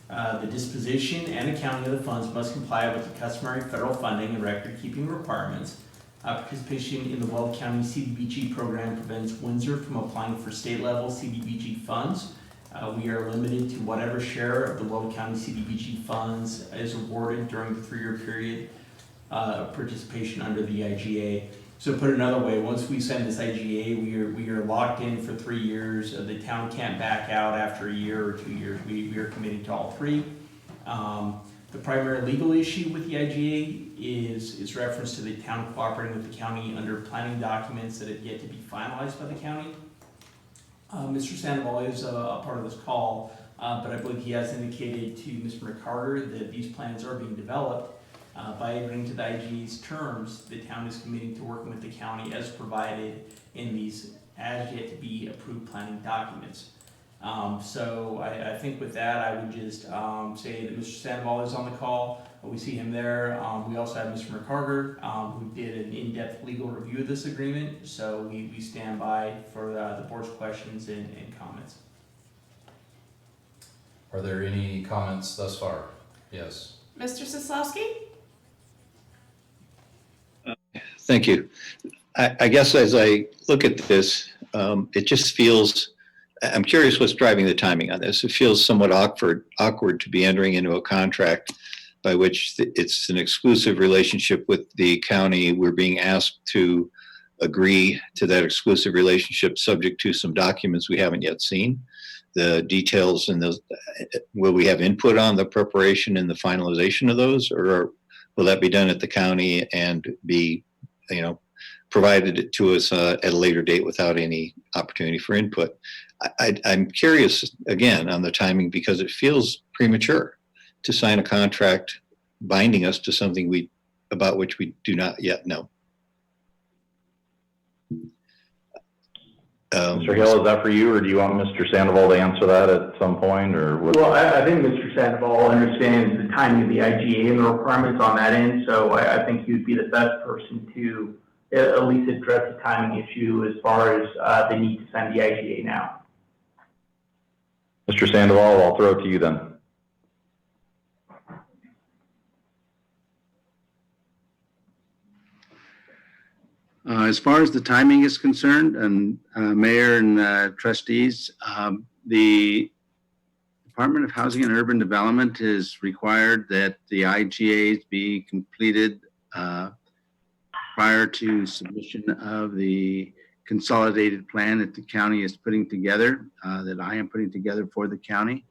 The disposition and accounting of the funds must comply with the customary federal funding and record-keeping requirements. Participation in the Weld County CDBG program prevents Windsor from applying for state-level CDBG funds. We are limited to whatever share of the Will County CDBG funds is awarded during the 3-year period of participation under the IGA. So put another way, once we send this IGA, we are locked in for 3 years. The town can't back out after a year or 2 years. We are committed to all 3. The primary legal issue with the IGA is reference to the town cooperating with the county under planning documents that have yet to be finalized by the county. Mr. Sandoval is a part of this call, but I believe he has indicated to Mr. McCarter that these plans are being developed. By agreeing to the IGA's terms, the town is committing to working with the county as provided in these as yet to be approved planning documents. So I think with that, I would just say that Mr. Sandoval is on the call. We see him there. We also have Mr. McCarter, who did an in-depth legal review of this agreement. So we stand by for the board's questions and comments. Are there any comments thus far? Yes. Mr. Soslowski? Thank you. I guess as I look at this, it just feels, I'm curious what's driving the timing on this. It feels somewhat awkward to be entering into a contract by which it's an exclusive relationship with the county. We're being asked to agree to that exclusive relationship subject to some documents we haven't yet seen. The details and those, will we have input on the preparation and the finalization of those, or will that be done at the county and be, provided to us at a later date without any opportunity for input? I'm curious again on the timing because it feels premature to sign a contract binding us to something about which we do not yet know. Mr. Hill, is that for you, or do you want Mr. Sandoval to answer that at some point, or what? Well, I think Mr. Sandoval understands the timing of the IGA and the requirements on that end, so I think he would be the best person to at least address the timing issue as far as the need to sign the IGA now. Mr. Sandoval, I'll throw it to you then. As far as the timing is concerned, and Mayor and trustees, the Department of Housing and Urban Development is required that the IGAs be completed prior to submission of the consolidated plan that the county is putting together, that I am putting together for the county.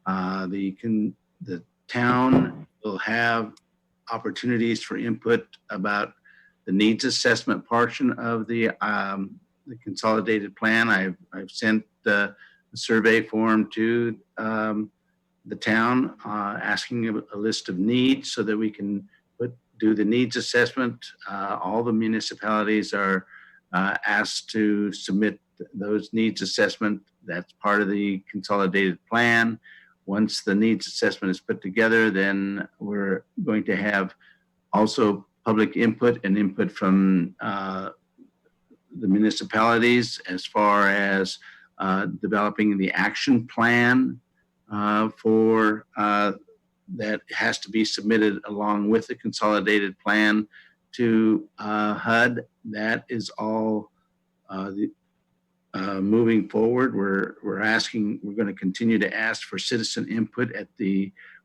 The town will have opportunities for input about the needs assessment portion of the consolidated plan. I've sent the survey form to the town asking a list of needs so that we can do the needs assessment. All the municipalities are asked to submit those needs assessment. That's part of the consolidated plan. Once the needs assessment is put together, then we're going to have also public input and input from the municipalities as far as developing the action plan for that has to be submitted along with the consolidated plan to HUD. That is all moving forward. We're going to continue to ask for citizen input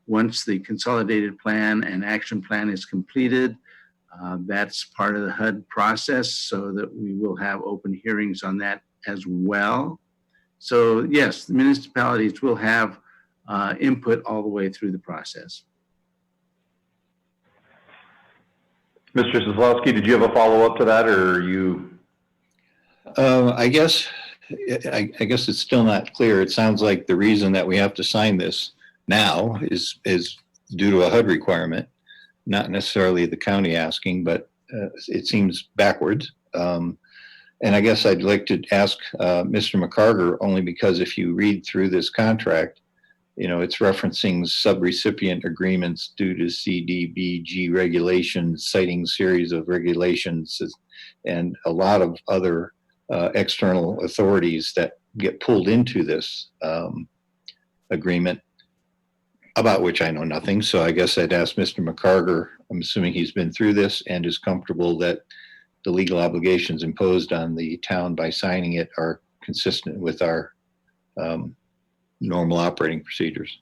once the consolidated plan and action plan is completed. That's part of the HUD process, so that we will have open hearings on that as well. So yes, the municipalities will have input all the way through the process. Mr. Soslowski, did you have a follow-up to that, or are you? I guess it's still not clear. It sounds like the reason that we have to sign this now is due to a HUD requirement, not necessarily the county asking, but it seems backwards. And I guess I'd like to ask Mr. McCarter, only because if you read through this contract, it's referencing subrecipient agreements due to CDBG regulations, citing series of regulations and a lot of other external authorities that get pulled into this agreement, about which I know nothing. So I guess I'd ask Mr. McCarter, I'm assuming he's been through this and is comfortable that the legal obligations imposed on the town by signing it are consistent with our normal operating procedures.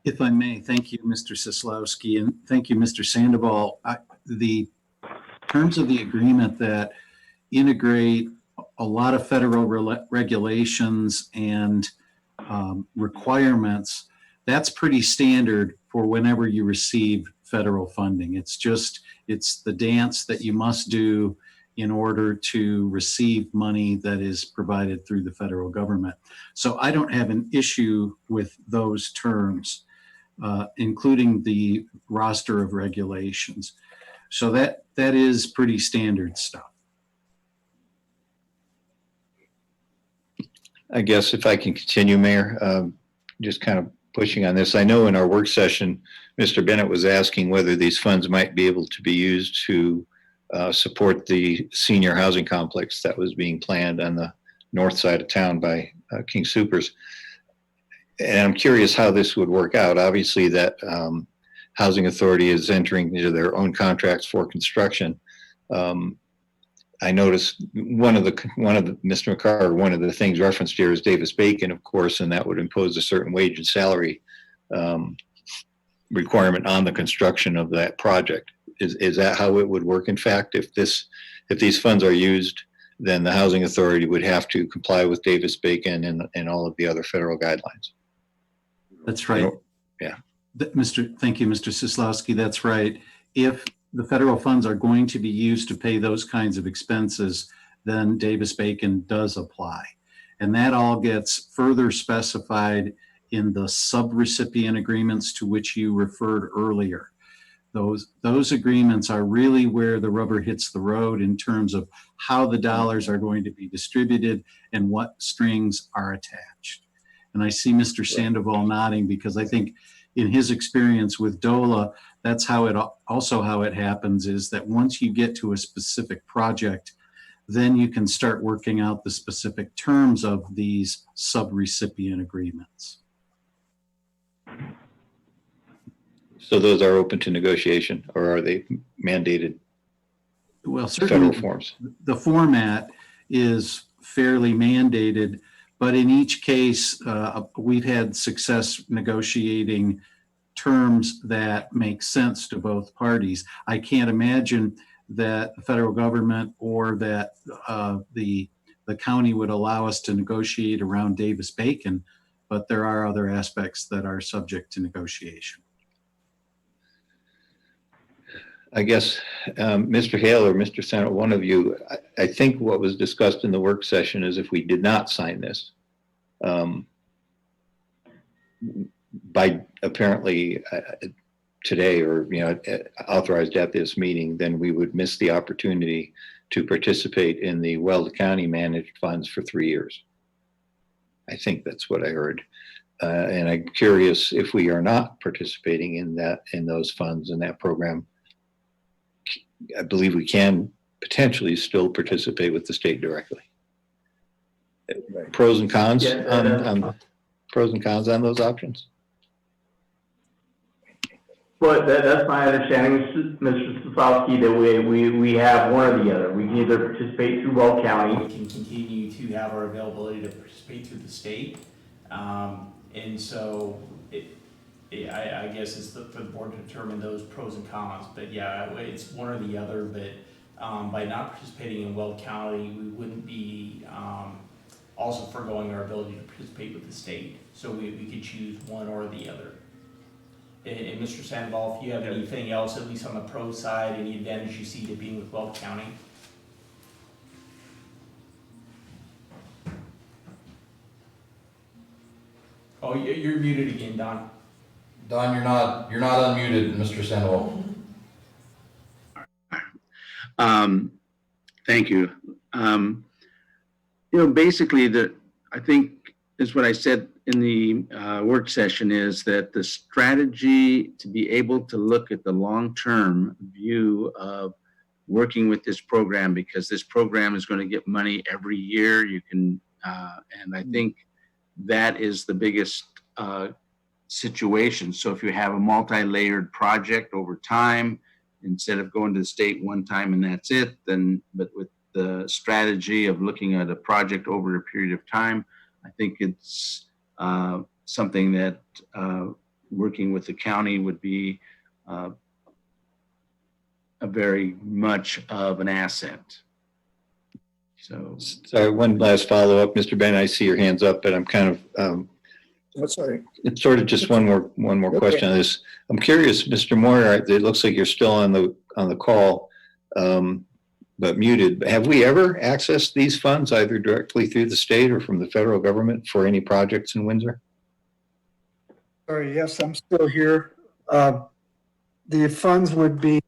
If I may, thank you, Mr. Sislowski, and thank you, Mr. Sandoval. The terms of the agreement that integrate a lot of federal regulations and requirements, that's pretty standard for whenever you receive federal funding. It's the dance that you must do in order to receive money that is provided through the federal government. So I don't have an issue with those terms, including the roster of regulations. So that is pretty standard stuff. I guess if I can continue, Mayor, just kind of pushing on this. I know in our work session, Mr. Bennett was asking whether these funds might be able to be used to support the senior housing complex that was being planned on the north side of town by King Soopers. And I'm curious how this would work out. Obviously, that housing authority is entering into their own contracts for construction. I noticed one of the Mr. McCarr, one of the things referenced here is Davis-Bacon, of course, and that would impose a certain wage and salary requirement on the construction of that project. Is that how it would work? In fact, if these funds are used, then the housing authority would have to comply with Davis-Bacon and all of the other federal guidelines. That's right. Yeah. Thank you, Mr. Sislowski. That's right. If the federal funds are going to be used to pay those kinds of expenses, then Davis-Bacon does apply. And that all gets further specified in the subrecipient agreements to which you referred earlier. Those agreements are really where the rubber hits the road in terms of how the dollars are going to be distributed and what strings are attached. And I see Mr. Sandoval nodding because I think in his experience with DOLA, that's how it happens, is that once you get to a specific project, then you can start working out the specific terms of these subrecipient agreements. So those are open to negotiation, or are they mandated? Well, certainly federal forms. The format is fairly mandated, but in each case, we've had success negotiating terms that make sense to both parties. I can't imagine that the federal government or that the county would allow us to negotiate around Davis-Bacon, but there are other aspects that are subject to negotiation. I guess, Mr. Hale or Mr. Senator, one of you, I think what was discussed in the work session is if we did not sign this, by apparently today or authorized at this meeting, then we would miss the opportunity to participate in the Weld County managed funds for 3 years. I think that's what I heard. And I'm curious if we are not participating in those funds in that program. I believe we can potentially still participate with the state directly. Pros and cons pros and cons on those options? But that's my understanding, Mr. Sosowski, that we have one or the other. We can either participate through Weld County. We can continue to have our availability to participate through the state. And so I guess it's for the board to determine those pros and cons. But yeah, it's one or the other. But by not participating in Weld County, we wouldn't be also foregoing our ability to participate with the state. So we could choose one or the other. And Mr. Sandoval, if you have anything else, at least on the pro side, any advantage you see to being with Weld County? Oh, you're muted again, Don. Don, you're not unmuted, Mr. Sandoval. Thank you. Basically, I think is what I said in the work session is that the strategy to be able to look at the long-term view of working with this program, because this program is going to get money every year. You can, and I think that is the biggest situation. So if you have a multi-layered project over time, instead of going to the state one time and that's it, but with the strategy of looking at a project over a period of time, I think it's something that working with the county would be a very much of an asset. So, Sorry, one last follow-up, Mr. Ben. I see your hands up, but I'm kind of Sorry. it's sort of just one more question on this. I'm curious, Mr. Moyer. It looks like you're still on the call, but muted. Have we ever accessed these funds either directly through the state or from the federal government for any projects in Windsor? Sorry, yes, I'm still here. The funds would be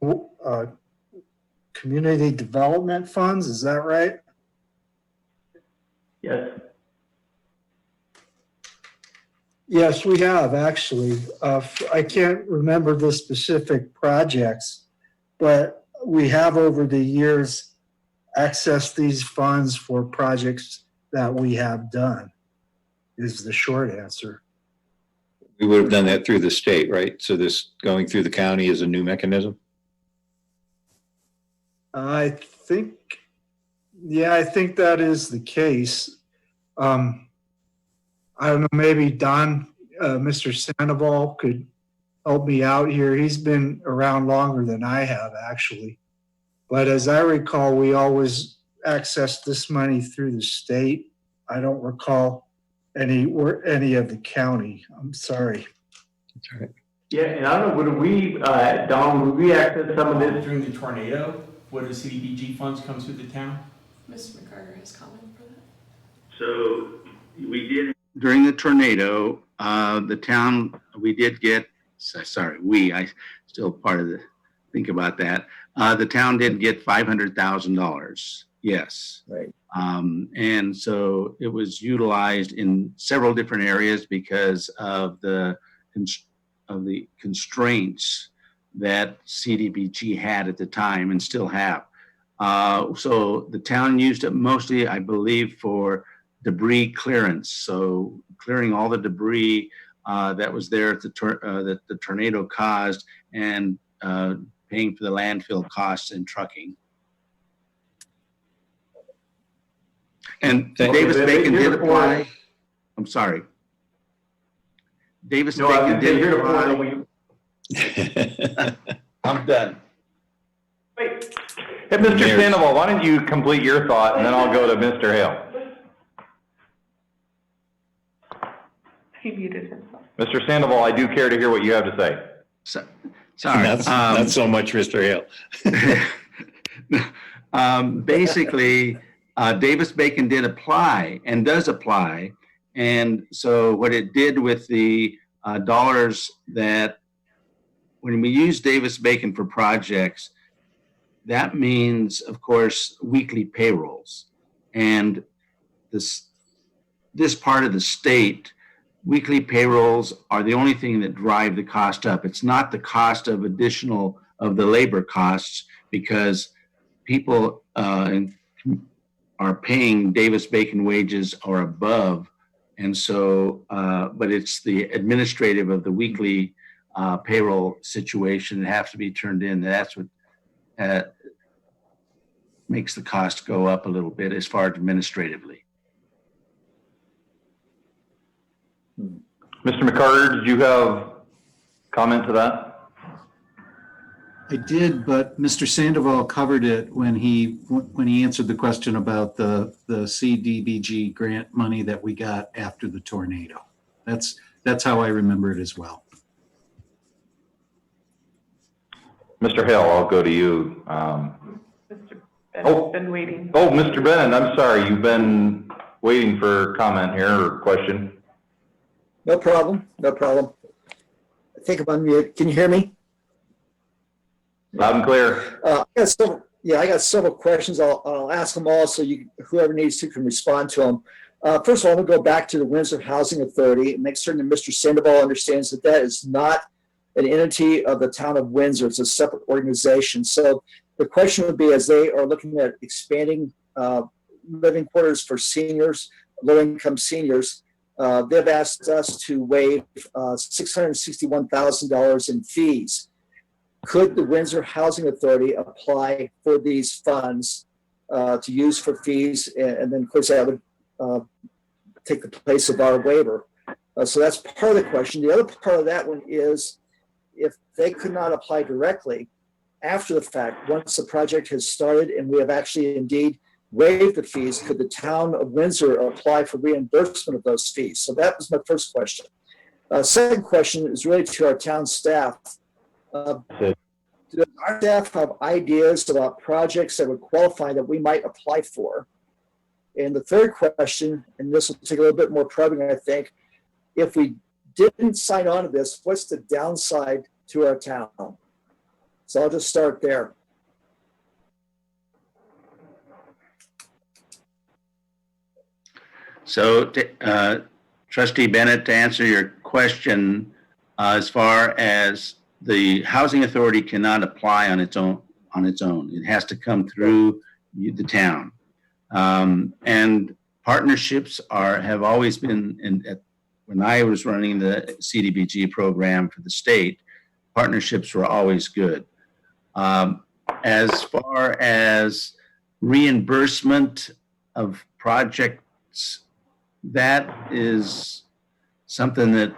community development funds, is that right? Yes. Yes, we have actually. I can't remember the specific projects, but we have over the years accessed these funds for projects that we have done, is the short answer. We would have done that through the state, right? So this going through the county is a new mechanism? I think that is the case. I don't know, maybe Don, Mr. Sandoval could help me out here. He's been around longer than I have, actually. But as I recall, we always accessed this money through the state. I don't recall any of the county. I'm sorry. That's all right. Yeah, and I don't know, would we, Don, would we access some of this? During the tornado, would the CDBG funds come through the town? Mr. McCarter has comment for that. So we did. during the tornado, the town, we did get, I still part of the, think about that. The town did get $500,000, yes. Right. And so it was utilized in several different areas because of the constraints that CDBG had at the time and still have. So the town used it mostly, I believe, for debris clearance. So clearing all the debris that was there at that the tornado caused, and paying for the landfill costs and trucking. And Davis-Bacon did apply. I'm sorry. Davis-Bacon did apply. I'm done. Wait. Hey, Mr. Sandoval, why don't you complete your thought and then I'll go to Mr. Hale. He muted himself. Mr. Sandoval, I do care to hear what you have to say. Sorry. Not so much, Mr. Hale. Basically, Davis-Bacon did apply and does apply. And so what it did with the dollars that, when we use Davis-Bacon for projects, that means, of course, weekly payrolls. And this part of the state, weekly payrolls are the only thing that drive the cost up. It's not the cost of additional of the labor costs, because people are paying Davis-Bacon wages or above. And so, but it's the administrative of the weekly payroll situation that have to be turned in. That's what makes the cost go up a little bit as far as administratively. Mr. McCarter, did you have comment to that? I did, but Mr. Sandoval covered it when he answered the question about the CDBG grant money that we got after the tornado. That's how I remember it as well. Mr. Hale, I'll go to you. Mr. Bennett's been waiting. Oh, Mr. Bennett, I'm sorry. You've been waiting for comment here or question. No problem. I think I'm on mute. Can you hear me? Loud and clear. I got several questions. I'll ask them all so whoever needs to can respond to them. First of all, I'm going to go back to the Windsor Housing Authority and make certain that Mr. Sandoval understands that is not an entity of the town of Windsor. It's a separate organization. So the question would be, as they are looking at expanding living quarters for seniors, low-income seniors, they've asked us to waive $661,000 in fees. Could the Windsor Housing Authority apply for these funds to use for fees? And then, of course, that would take the place of our waiver. So that's part of the question. The other part of that one is if they could not apply directly after the fact, once the project has started and we have actually indeed waived the fees, could the town of Windsor apply for reimbursement of those fees? So that was my first question. Second question is really to our town staff. Do our staff have ideas about projects that would qualify that we might apply for? And the third question, and this will take a little bit more probing, I think, if we didn't sign on to this, what's the downside to our town? So I'll just start there. So, Trustee Bennett, to answer your question, as far as the housing authority cannot apply on its own. It has to come through the town. And partnerships have always been, when I was running the CDBG program for the state, partnerships were always good. As far as reimbursement of projects, that is something that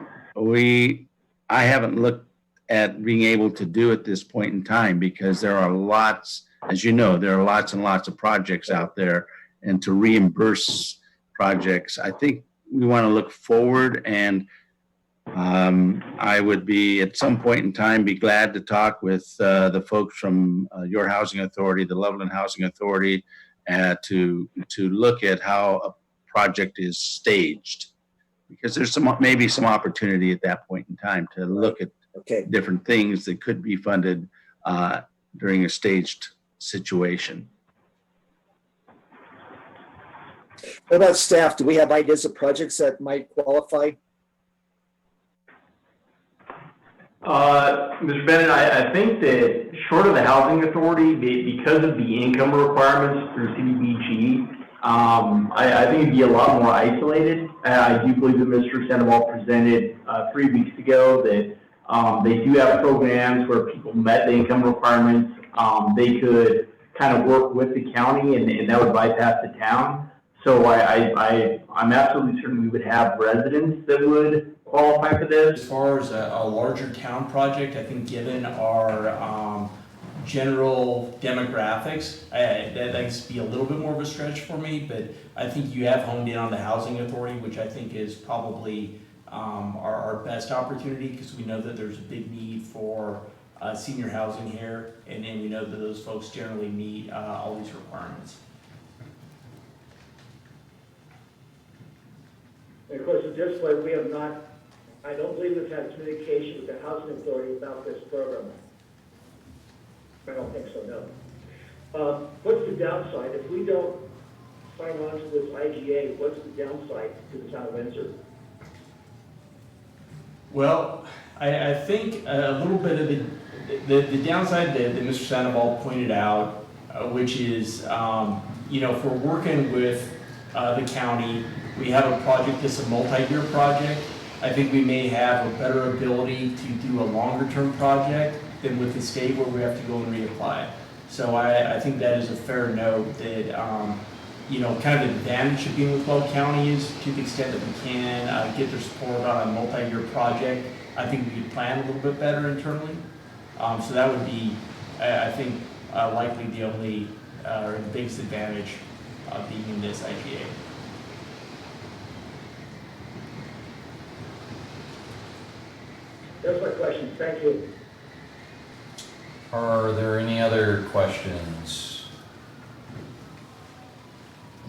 I haven't looked at being able to do at this point in time, because there are lots, as you know, there are lots and lots of projects out there, and to reimburse projects, I think we want to look forward, and I would be at some point in time be glad to talk with the folks from your housing authority, the Loveland Housing Authority, to look at how a project is staged, because there's maybe some opportunity at that point in time to look at different things that could be funded during a staged situation. What about staff? Do we have ideas of projects that might qualify? Mr. Bennett, I think that short of the housing authority, because of the income requirements through CDBG, I think it'd be a lot more isolated. I do believe that Mr. Sandoval presented 3 weeks ago that they do have programs where people met the income requirements. They could kind of work with the county, and that would bypass the town. So I'm absolutely certain we would have residents that would qualify for this. As far as a larger town project, I think given our general demographics, that likes to be a little bit more of a stretch for me, but I think you have honed in on the housing authority, which I think is probably our best opportunity, because we know that there's a big need for senior housing here, and we know that those folks generally meet all these requirements. And of course, at this point, we have not, I don't believe we've had communication with the housing authority about this program. I don't think so, no. What's the downside? If we don't sign on to this IGA, what's the downside to the town of Windsor? Well, I think a little bit of the downside that Mr. Sandoval pointed out, which is, if we're working with the county, we have a project that's a multi-year project. I think we may have a better ability to do a longer-term project than with the state where we have to go and reapply. So I think that is a fair note that, kind of the advantage of being with Weld County is to the extent that we can get their support on a multi-year project. I think we could plan a little bit better internally. So that would be, I think, likely the only or the biggest advantage of being in this IGA. That's my question. Thank you. Are there any other questions?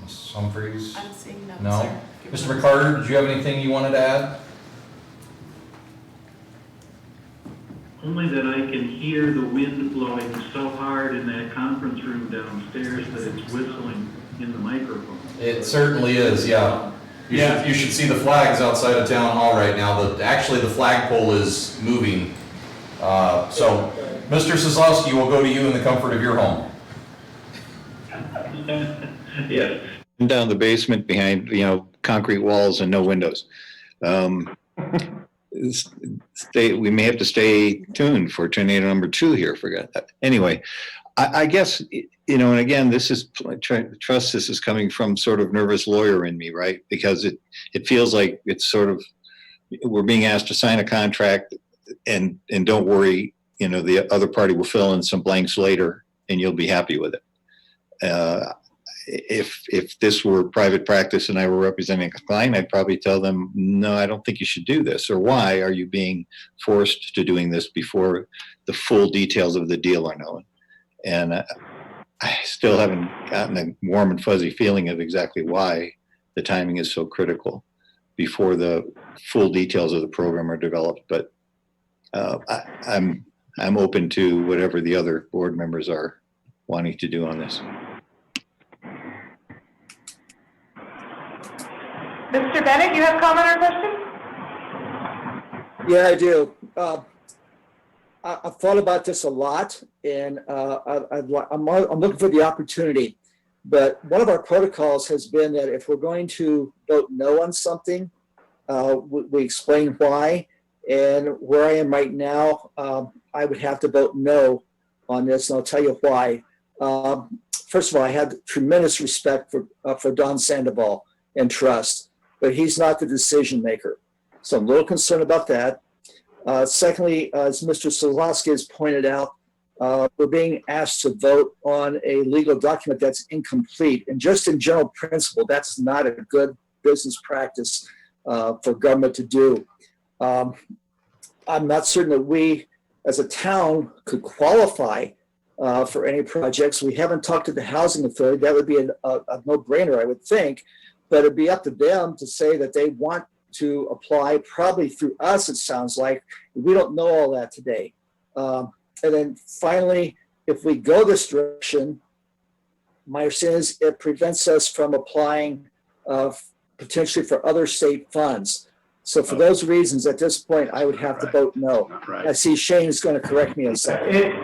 Ms. Humphries? I'm seeing none, No? sir. Mr. McCarter, did you have anything you wanted to add? Only that I can hear the wind blowing so hard in that conference room downstairs that it's whistling in the microphone. It certainly is, yeah. You should see the flags outside of town hall right now. Actually, the flagpole is moving. So, Mr. Soslowski, we'll go to you in the comfort of your home. Yes. Down the basement behind, concrete walls and no windows. We may have to stay tuned for tornado number 2 here. Forgot that. Anyway, I guess, and again, this is, trust this is coming from sort of nervous lawyer in me, right? Because it feels like it's sort of, we're being asked to sign a contract and don't worry, the other party will fill in some blanks later and you'll be happy with it. If this were private practice and I were representing a client, I'd probably tell them, no, I don't think you should do this. Or why are you being forced to doing this before the full details of the deal are known? And I still haven't gotten a warm and fuzzy feeling of exactly why the timing is so critical before the full details of the program are developed. But I'm open to whatever the other board members are wanting to do on this. Mr. Bennett, you have comment or question? Yeah, I do. I've thought about this a lot, and I'm looking for the opportunity. But one of our protocols has been that if we're going to vote no on something, we explain why. And where I am right now, I would have to vote no on this, and I'll tell you why. First of all, I have tremendous respect for Don Sandoval and trust, but he's not the decision maker. So I'm a little concerned about that. Secondly, as Mr. Solowski has pointed out, we're being asked to vote on a legal document that's incomplete. And just in general principle, that's not a good business practice for government to do. I'm not certain that we as a town could qualify for any projects. We haven't talked to the housing authority. That would be a no-brainer, I would think, but it'd be up to them to say that they want to apply probably through us, it sounds like. We don't know all that today. And then finally, if we go this direction, my understanding is it prevents us from applying potentially for other state funds. So for those reasons, at this point, I would have to vote no. I see Shane is going to correct me in a second.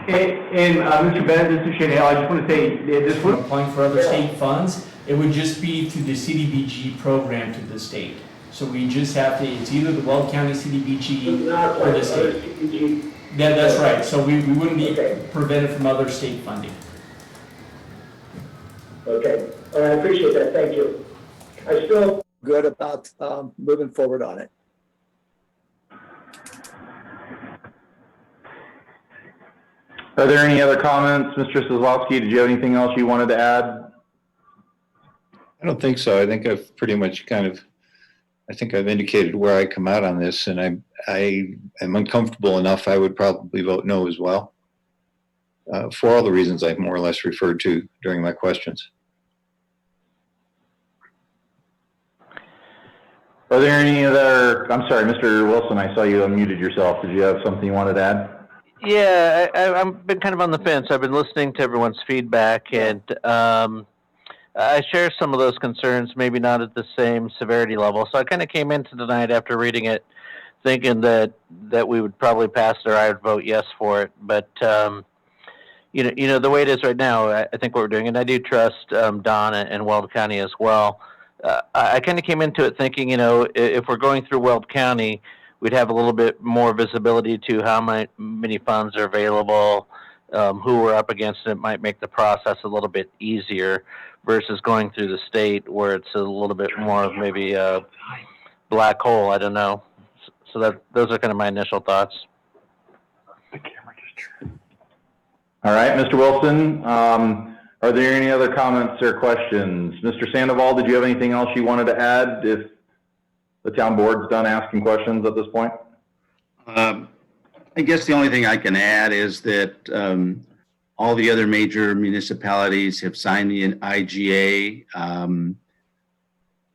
Mr. Bennett, this is Shane Hale. I just want to say, this would applying for other state funds. It would just be through the CDBG program to the state. So we just have to, it's either the Weld County CDBG or the state. Yeah, that's right. So we wouldn't be prevented from other state funding. Okay, I appreciate that. Thank you. I still good about moving forward on it. Are there any other comments, Mr. Kozlowski? Did you have anything else you wanted to add? I don't think so. I think I've pretty much I think I've indicated where I come out on this, and I am uncomfortable enough. I would probably vote no as well, for all the reasons I've more or less referred to during my questions. Are there any other, I'm sorry, Mr. Wilson, I saw you unmuted yourself. Did you have something you wanted to add? Yeah, I've been kind of on the fence. I've been listening to everyone's feedback, and I share some of those concerns, maybe not at the same severity level. So I kind of came into tonight after reading it, thinking that we would probably pass it or I would vote yes for it. But you know, the way it is right now, I think what we're doing, and I do trust Don and Weld County as well. I kind of came into it thinking, if we're going through Weld County, we'd have a little bit more visibility to how many funds are available, who we're up against, and it might make the process a little bit easier versus going through the state where it's a little bit more of maybe a black hole. I don't know. So those are kind of my initial thoughts. All right, Mr. Wilson, are there any other comments or questions? Mr. Sandoval, did you have anything else you wanted to add if the town board's done asking questions at this point? I guess the only thing I can add is that all the other major municipalities have signed the IGA.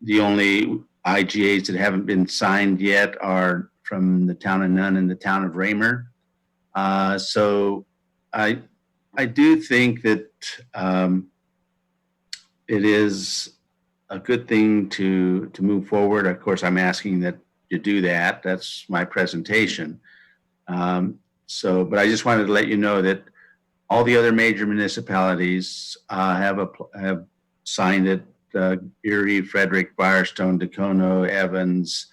The only IGAs that haven't been signed yet are from the town of Nunn and the town of Raymer. So I do think that it is a good thing to move forward. Of course, I'm asking that you do that. That's my presentation. But I just wanted to let you know that all the other major municipalities have signed it. Erie, Frederick, Firestone, Dacono, Evans,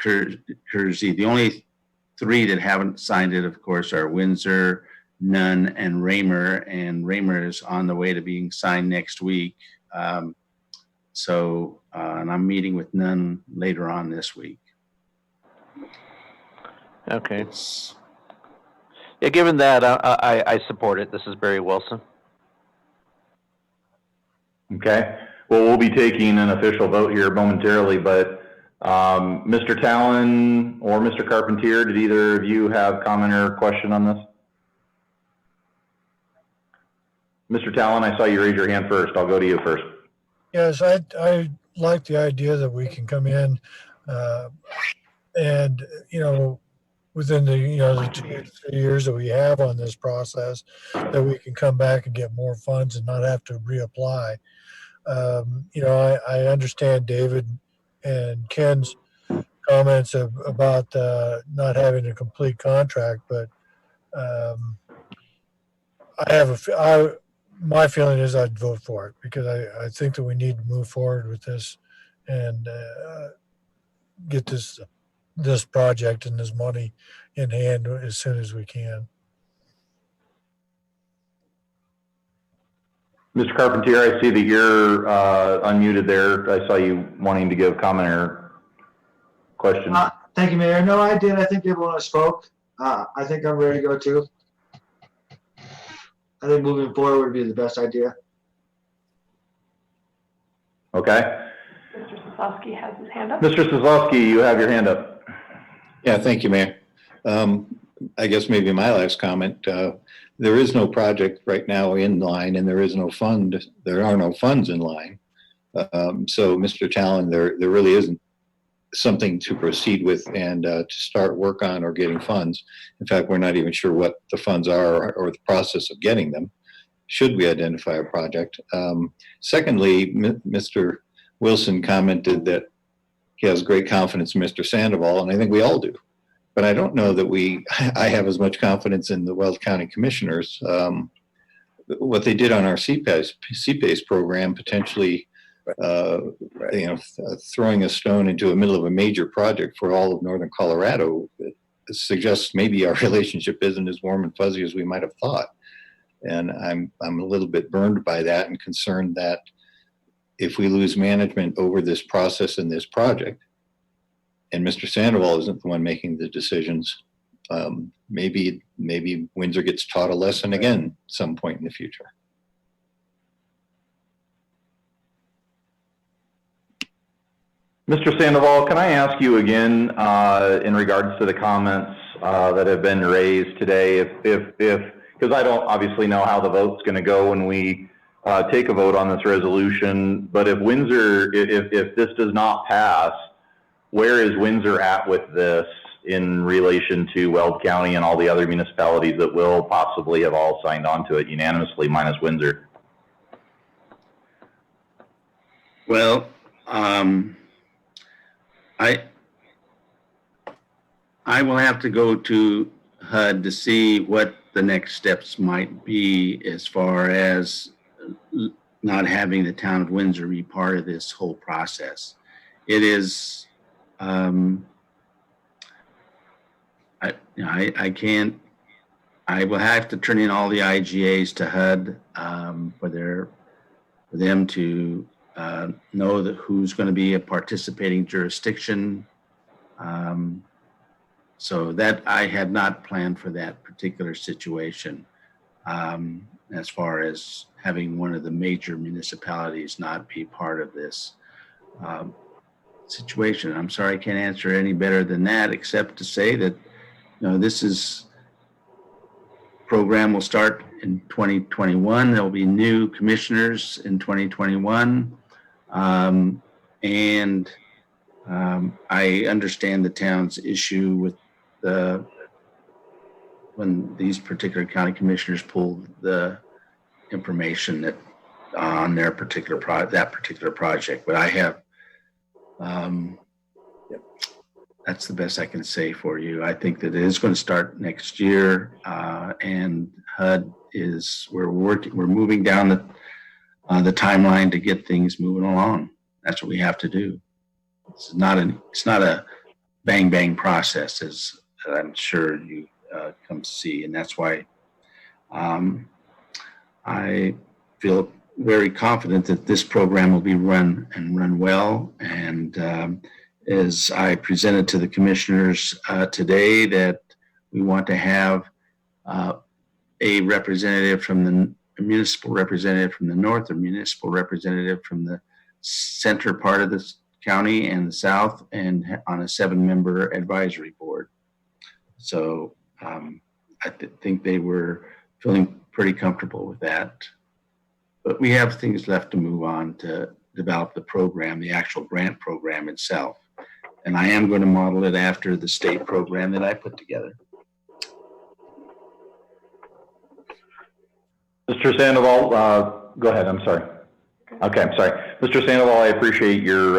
Kersey. The only three that haven't signed it, of course, are Windsor, Nunn and Raymer, and Raymer is on the way to being signed next week. And I'm meeting with Nunn later on this week. Okay. Yeah, given that, I support it. This is Barry Wilson. Okay. Well, we'll be taking an official vote here momentarily, but Mr. Talon or Mr. Carpentier, did either of you have comment or question on this? Mr. Talon, I saw you raise your hand first. I'll go to you first. Yes, I like the idea that we can come in and, within the, the 2 to 3 years that we have on this process, that we can come back and get more funds and not have to reapply. I understand David and Ken's comments about not having a complete contract, but my feeling is I'd vote for it because I think that we need to move forward with this and get this project and this money in hand as soon as we can. Mr. Carpentier, I see that you're unmuted there. I saw you wanting to give comment or question. Thank you, Mayor. No, I did. I think everyone spoke. I think I'm ready to go too. I think moving forward would be the best idea. Okay. Mr. Soslowski has his hand up. Mr. Soslowski, you have your hand up. Yeah, thank you, Mayor. I guess maybe my last comment, there is no project right now in line and there are no funds in line. So Mr. Talon, there really isn't something to proceed with and to start work on or getting funds. In fact, we're not even sure what the funds are or the process of getting them, should we identify a project. Secondly, Mr. Wilson commented that he has great confidence in Mr. Sandoval, and I think we all do. But I don't know that I have as much confidence in the Weld County Commissioners. What they did on our CPACE program, potentially throwing a stone into the middle of a major project for all of northern Colorado, suggests maybe our relationship isn't as warm and fuzzy as we might have thought. And I'm a little bit burned by that and concerned that if we lose management over this process and this project, and Mr. Sandoval isn't the one making the decisions, maybe Windsor gets taught a lesson again at some point in the future. Mr. Sandoval, can I ask you again in regards to the comments that have been raised today, because I don't obviously know how the vote's going to go when we take a vote on this resolution, but if this does not pass, where is Windsor at with this in relation to Weld County and all the other municipalities that will possibly have all signed on to it unanimously, minus Windsor? Well, I will have to go to HUD to see what the next steps might be as far as not having the town of Windsor be part of this whole process. It is, I will have to turn in all the IGAs to HUD for them to know that who's going to be a participating jurisdiction. So that I had not planned for that particular situation as far as having one of the major municipalities not be part of this situation. I'm sorry I can't answer any better than that, except to say that this program will start in 2021. There'll be new commissioners in 2021. I understand the town's issue with when these particular county commissioners pulled the information that on their particular project. But I have, that's the best I can say for you. I think that it is going to start next year, and HUD we're moving down the timeline to get things moving along. That's what we have to do. It's not a bang process, as I'm sure you come to see, and that's why I feel very confident that this program will be run well. And as I presented to the commissioners today, that we want to have a representative from the a municipal representative from the north, a municipal representative from the center part of this county and the south, and on a 7-member advisory board. So I think they were feeling pretty comfortable with that. But we have things left to move on to develop the program, the actual grant program itself. And I am going to model it after the state program that I put together. Mr. Sandoval, go ahead. I'm sorry. Okay, I'm sorry. Mr. Sandoval, I appreciate your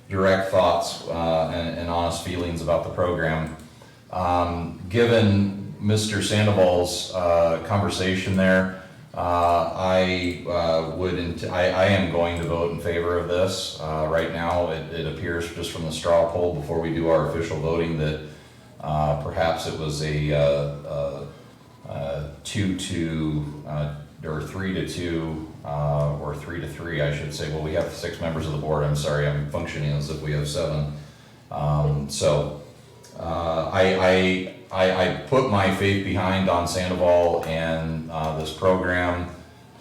direct thoughts and honest feelings about the program. Given Mr. Sandoval's conversation there, I am going to vote in favor of this. Right now, it appears just from the straw poll before we do our official voting that perhaps it was a 2-2 or 3-2 or 3-3, I should say. Well, we have 6 members of the board. I'm sorry, I'm functioning as if we have 7. I put my faith behind Don Sandoval and this program.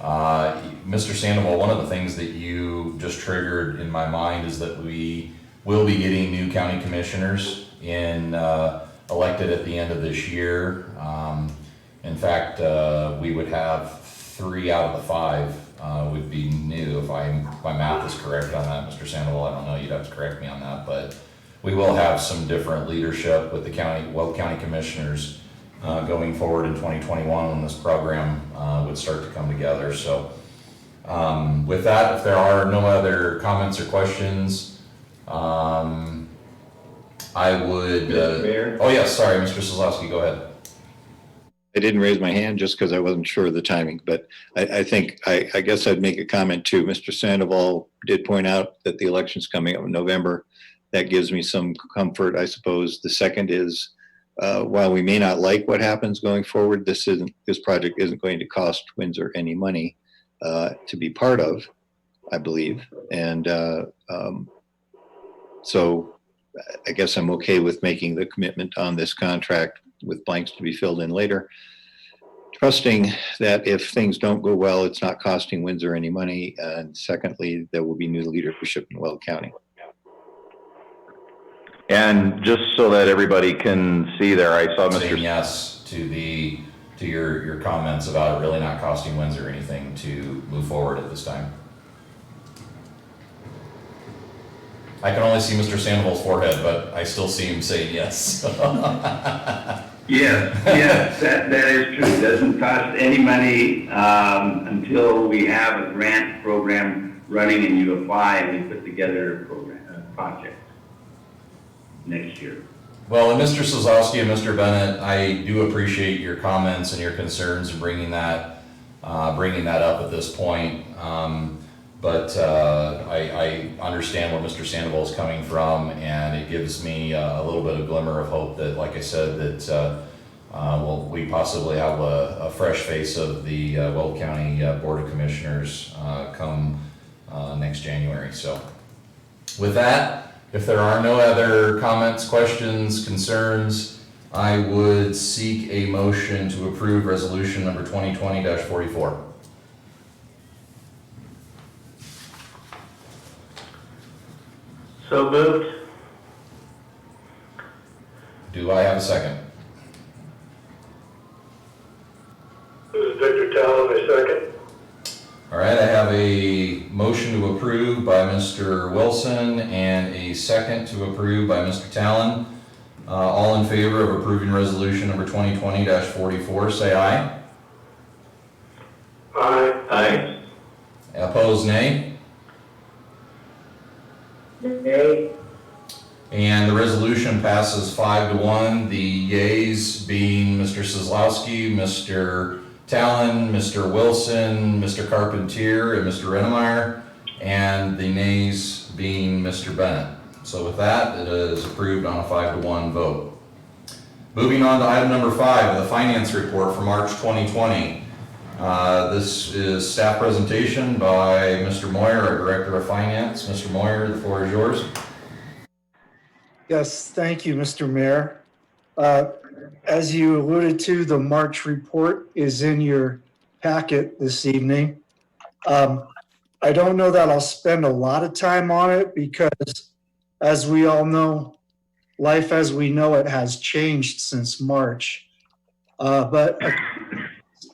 Mr. Sandoval, one of the things that you just triggered in my mind is that we will be getting new county commissioners elected at the end of this year. In fact, we would have 3 out of the 5 would be new, if my math is correct on that, Mr. Sandoval. I don't know, you'd have to correct me on that, but we will have some different leadership with the Weld County Commissioners going forward in 2021 when this program would start to come together. So with that, if there are no other comments or questions, I would... oh yes, sorry, Mr. Sosowski, go ahead. I didn't raise my hand just because I wasn't sure of the timing, but I think I guess I'd make a comment too. Mr. Sandoval did point out that the election's coming up in November. That gives me some comfort, I suppose. The second is, while we may not like what happens going forward, this project isn't going to cost Windsor any money to be part of, I believe. And so I guess I'm okay with making the commitment on this contract with blanks to be filled in later, trusting that if things don't go well, it's not costing Windsor any money. And secondly, there will be new leadership in Weld County. And just so that everybody can see there, I saw Mr. Saying yes to your comments about it really not costing Windsor anything to move forward at this time. I can only see Mr. Sandoval's forehead, but I still see him saying yes. Yes, that is true. It doesn't cost any money until we have a grant program running and you apply and we put together a project next year. Well, and Mr. Sosowski and Mr. Bennett, I do appreciate your comments and your concerns and bringing that up at this point. But I understand where Mr. Sandoval is coming from, and it gives me a little bit of glimmer of hope that, like I said, that we possibly have a fresh face of the Weld County Board of Commissioners come next January. So with that, if there are no other comments, questions, concerns, I would seek a motion to approve resolution number 2020-44. So moved. Do I have a second? This is Victor Talon, I second. All right, I have a motion to approve by Mr. Wilson and a second to approve by Mr. Talon. All in favor of approving resolution number 2020-44, say aye. Aye. Aye. Opposed, nay? Nay. And the resolution passes 5-1. The yeas being Mr. Sosowski, Mr. Talon, Mr. Wilson, Mr. Carpentier, and Mr. Rennemeyer, and the nays being Mr. Bennett. So with that, it is approved on a 5-1 vote. Moving on to item number 5, the finance report for March 2020. This is staff presentation by Mr. Moyer, our Director of Finance. Mr. Moyer, the floor is yours. Yes, thank you, Mr. Mayor. As you alluded to, the March report is in your packet this evening. I don't know that I'll spend a lot of time on it because, as we all know, life as we know it has changed since March. But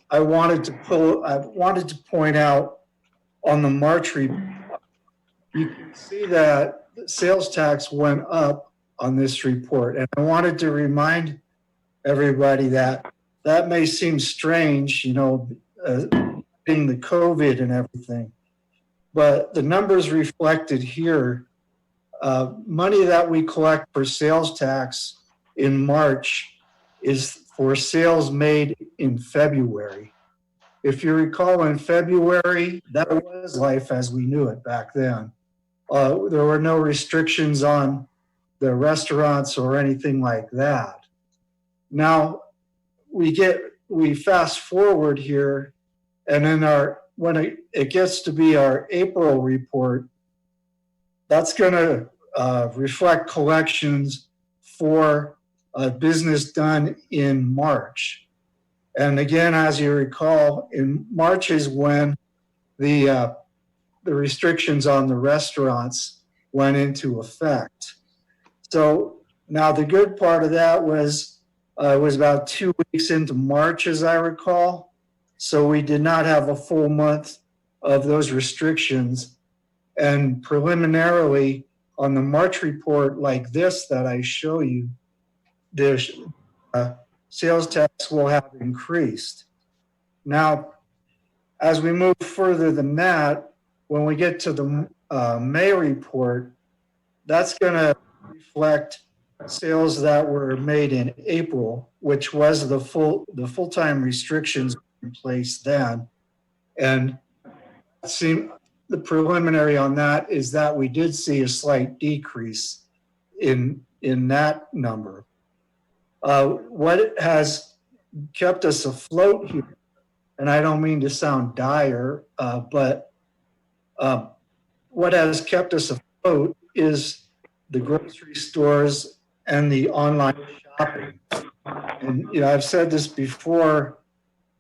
I wanted to point out on the March report, you can see that sales tax went up on this report. And I wanted to remind everybody that that may seem strange, you know, being the COVID and everything, but the numbers reflected here, money that we collect for sales tax in March is for sales made in February. If you recall, in February, that was life as we knew it back then. There were no restrictions on the restaurants or anything like that. Now we fast forward here, and then when it gets to be our April report, that's going to reflect collections for business done in March. And again, as you recall, in March is when the restrictions on the restaurants went into effect. So now the good part of that was about 2 weeks into March, as I recall. So we did not have a full month of those restrictions. And preliminarily on the March report like this that I show you, the sales tax will have increased. Now, as we move further than that, when we get to the May report, that's going to reflect sales that were made in April, which was the full-time restrictions in place then. And the preliminary on that is that we did see a slight decrease in that number. What has kept us afloat here, and I don't mean to sound dire, but what has kept us afloat is the grocery stores and the online shopping. And you know, I've said this before,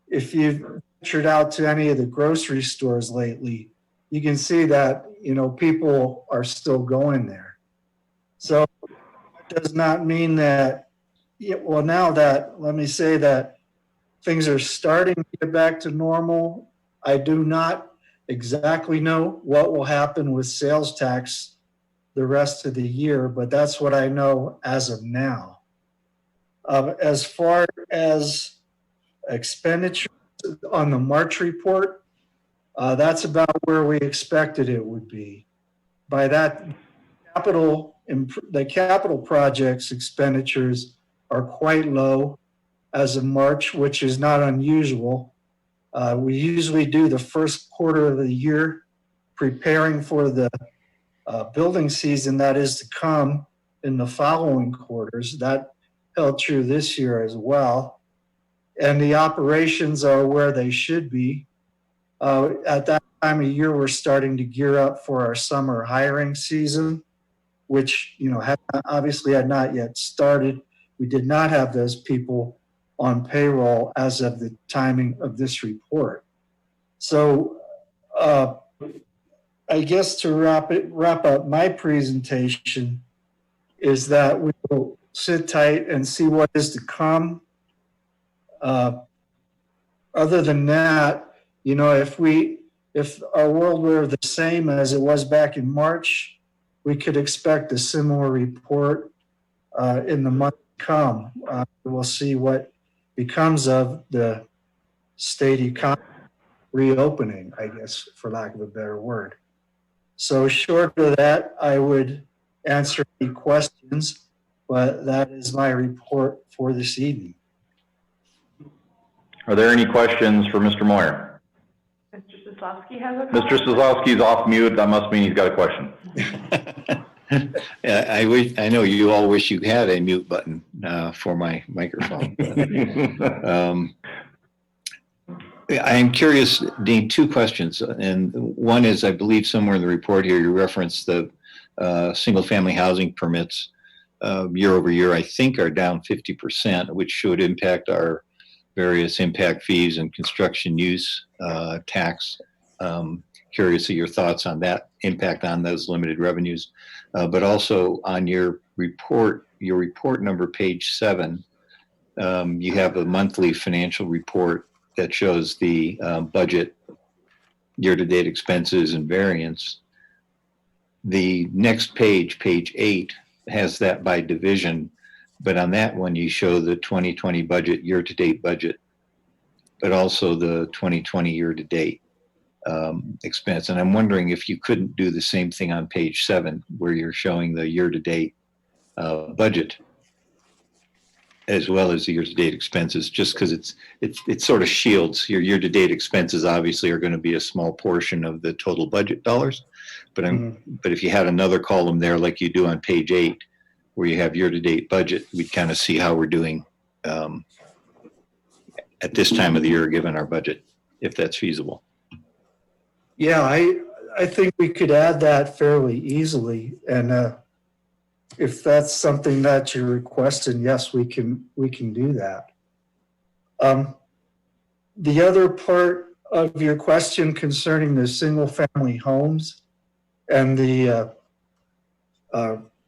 if you've ventured out to any of the grocery stores lately, you can see that, you know, people are still going there. So it does not mean that, well, now that, let me say that things are starting to get back to normal. I do not exactly know what will happen with sales tax the rest of the year, but that's what I know as of now. As far as expenditures on the March report, that's about where we expected it would be. By that, the capital projects expenditures are quite low as of March, which is not unusual. We usually do the first quarter of the year preparing for the building season that is to come in the following quarters. That held true this year as well. And the operations are where they should be. At that time of year, we're starting to gear up for our summer hiring season, which, you know, obviously had not yet started. We did not have those people on payroll as of the timing of this report. So I guess to wrap up my presentation is that we will sit tight and see what is to come. Other than that, you know, if our world were the same as it was back in March, we could expect a similar report in the month to come. We'll see what becomes of the state economy reopening, I guess, for lack of a better word. So short of that, I would answer any questions, but that is my report for this evening. Are there any questions for Mr. Moyer? Mr. Soslavsky has a comment. Mr. Soslavsky's off mute. That must mean he's got a question. I know you all wish you had a mute button. for my microphone. I'm curious, Dean, two questions. And one is, I believe somewhere in the report here, you referenced the single-family housing permits year over year, I think are down 50%, which should impact our various impact fees and construction use tax. Curious of your thoughts on that impact on those limited revenues. But also on your report number, page 7, you have a monthly financial report that shows the budget, year-to-date expenses and variance. The next page, page 8, has that by division, but on that one you show the 2020 budget, year-to-date budget, but also the 2020 year-to-date expense. And I'm wondering if you couldn't do the same thing on page 7, where you're showing the year-to-date budget as well as the year-to-date expenses, just because it sort of shields your year-to-date expenses. Obviously, are going to be a small portion of the total budget dollars, but but if you had another column there like you do on page 8, where you have year-to-date budget, we'd kind of see how we're doing at this time of the year, given our budget, if that's feasible. Yeah, I think we could add that fairly easily, and if that's something that you're requesting, yes, we can do that. The other part of your question concerning the single-family homes and the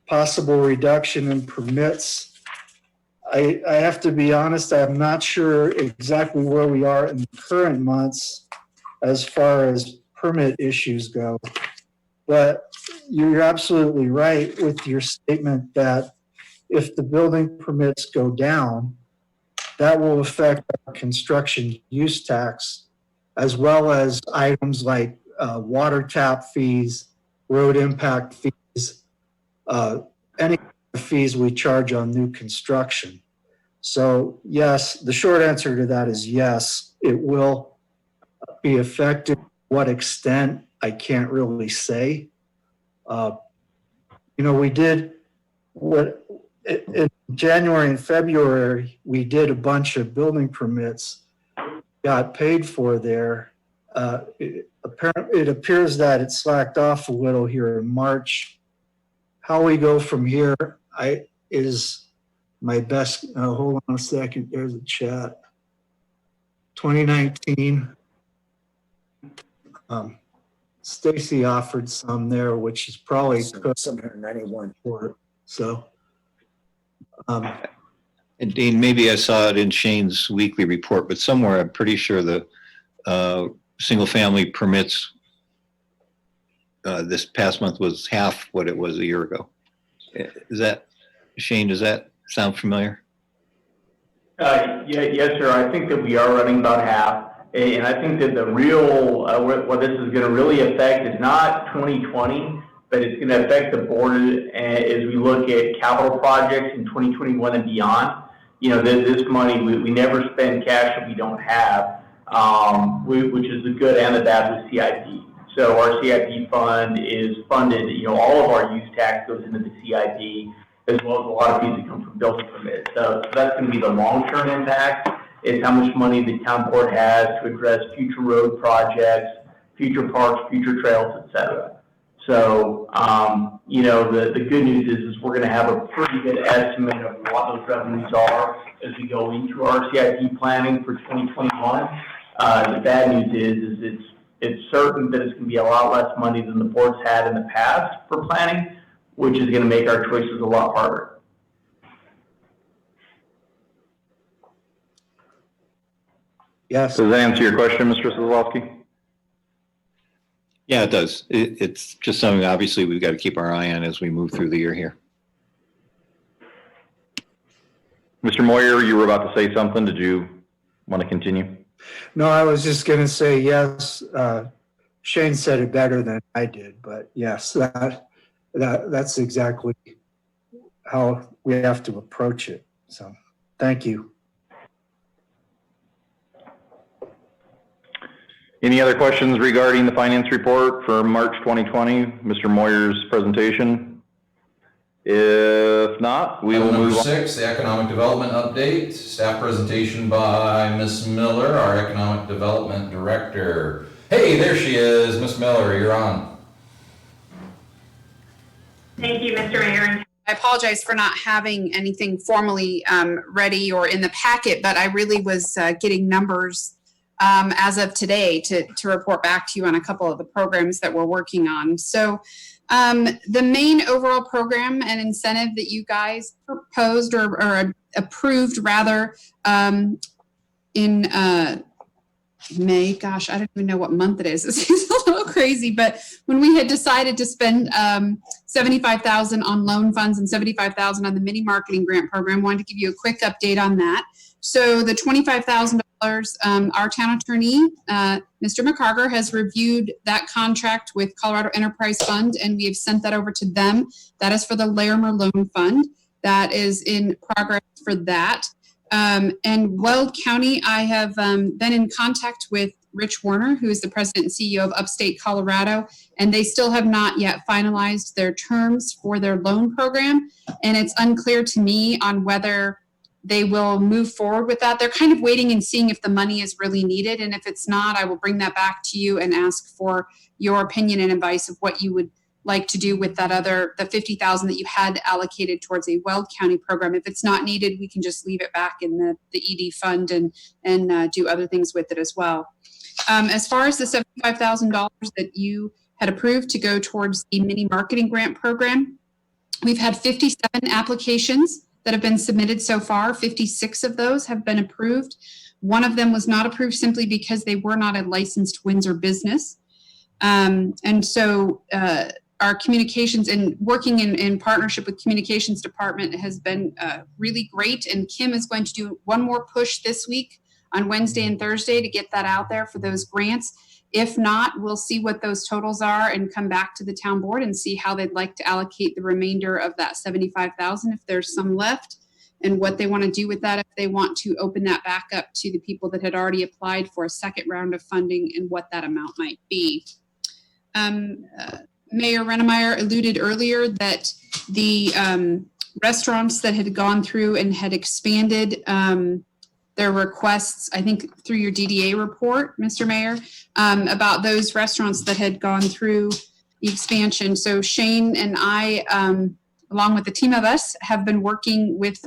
possible reduction in permits, I have to be honest, I'm not sure exactly where we are in the current months as far as permit issues go. But you're absolutely right with your statement that if the building permits go down, that will affect our construction use tax, as well as items like water tap fees, road impact fees, any fees we charge on new construction. So yes, the short answer to that is yes, it will be affected. What extent, I can't really say. We did what in January and February, we did a bunch of building permits, got paid for there. It appears that it slacked off a little here in March. How we go from here is my best. Hold on a second. There's a chat. 2019. Stacy offered some there, which is probably 791 for it. So, and Dean, maybe I saw it in Shane's weekly report, but somewhere I'm pretty sure the single-family permits this past month was half what it was a year ago. Is that, Shane, does that sound familiar? Yes, sir. I think that we are running about half. And I think that the real, what this is going to really affect is not 2020, but it's going to affect the board as we look at capital projects in 2021 and beyond. This money, we never spend cash that we don't have, which is the good and the bad with CIP. So our CIP fund is funded, all of our use tax goes into the CIP, as well as a lot of fees that come from building permits. So that's going to be the long-term impact. Is how much money the town board has to address future road projects, future parks, future trails, etc. So, the good news is we're going to have a pretty good estimate of what those revenues are as we go into our CIP planning for 2021. The bad news is it's certain that it's going to be a lot less money than the board's had in the past for planning, which is going to make our choices a lot harder. Yes. Does that answer your question, Mr. Kozlowski? Yeah, it does. It's just something obviously we've got to keep our eye on as we move through the year here. Mr. Moyer, you were about to say something. Did you want to continue? No, I was just going to say yes. Shane said it better than I did, but yes, that's exactly how we have to approach it. So, thank you. Any other questions regarding the finance report for March 2020, Mr. Moyer's presentation? If If not, we will Item number move on. 6, the economic development update. Staff presentation by Ms. Miller, our economic development director. Hey, there she is. Ms. Miller, you're on. Thank you, Mr. Mayor. I apologize for not having anything formally ready or in the packet, but I really was getting numbers as of today to report back to you on a couple of the programs that we're working on. So the main overall program and incentive that you guys proposed or approved rather in May, gosh, I don't even know what month it is. It seems a little crazy, but when we had decided to spend $75,000 on loan funds and $75,000 on the mini marketing grant program, wanted to give you a quick update on that. So the $25,000, our town attorney, Mr. McCarger, has reviewed that contract with Colorado Enterprise Fund, and we have sent that over to them. That is for the Larimer Loan Fund. That is in progress for that. And Weld County, I have been in contact with Rich Warner, who is the president and CEO of Upstate Colorado, and they still have not yet finalized their terms for their loan program. And it's unclear to me on whether they will move forward with that. They're kind of waiting and seeing if the money is really needed. And if it's not, I will bring that back to you and ask for your opinion and advice of what you would like to do with that the $50,000 that you had allocated towards a Weld County program. If it's not needed, we can just leave it back in the ED fund and do other things with it as well. As far as the $75,000 that you had approved to go towards the mini marketing grant program, we've had 57 applications that have been submitted so far. 56 of those have been approved. One of them was not approved simply because they were not a licensed Windsor business. And so our communications and working in partnership with communications department has been really great. And Kim is going to do one more push this week on Wednesday and Thursday to get that out there for those grants. If not, we'll see what those totals are and come back to the town board and see how they'd like to allocate the remainder of that $75,000 if there's some left, and what they want to do with that, if they want to open that back up to the people that had already applied for a second round of funding and what that amount might be. Mayor Rennemeyer alluded earlier that the restaurants that had gone through and had expanded their requests, I think through your DDA report, Mr. Mayor, about those restaurants that had gone through the expansion. So Shane and I, along with the team of us, have been working with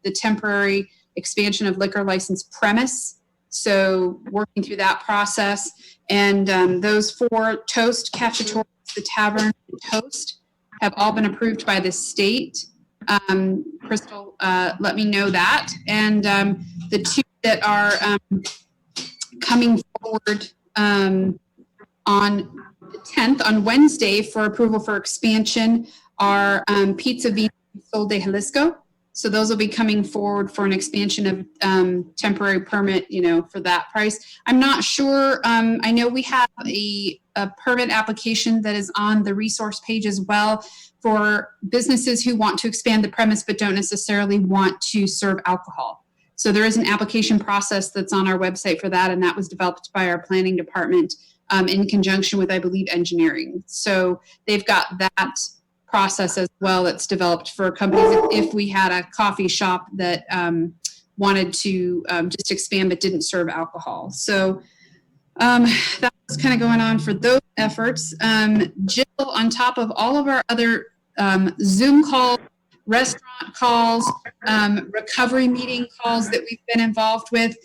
the temporary expansion of liquor license premise. So working through that process. And those 4, Toast, Cacciatore, the Tavern, and Toast, have all been approved by the state. Crystal let me know that. And the 2 that are coming forward on the 10th, on Wednesday, for approval for expansion are Pizza Vino and Sol de Jalisco. So those will be coming forward for an expansion of temporary permit, for that price. I'm not sure. I know we have a permit application that is on the resource page as well for businesses who want to expand the premise but don't necessarily want to serve alcohol. So there is an application process that's on our website for that, and that was developed by our planning department in conjunction with, I believe, engineering. So they've got that process as well that's developed for companies if we had a coffee shop that wanted to just expand but didn't serve alcohol. So that was kind of going on for those efforts. Jill, on top of all of our other Zoom calls, restaurant calls, recovery meeting calls that we've been involved with,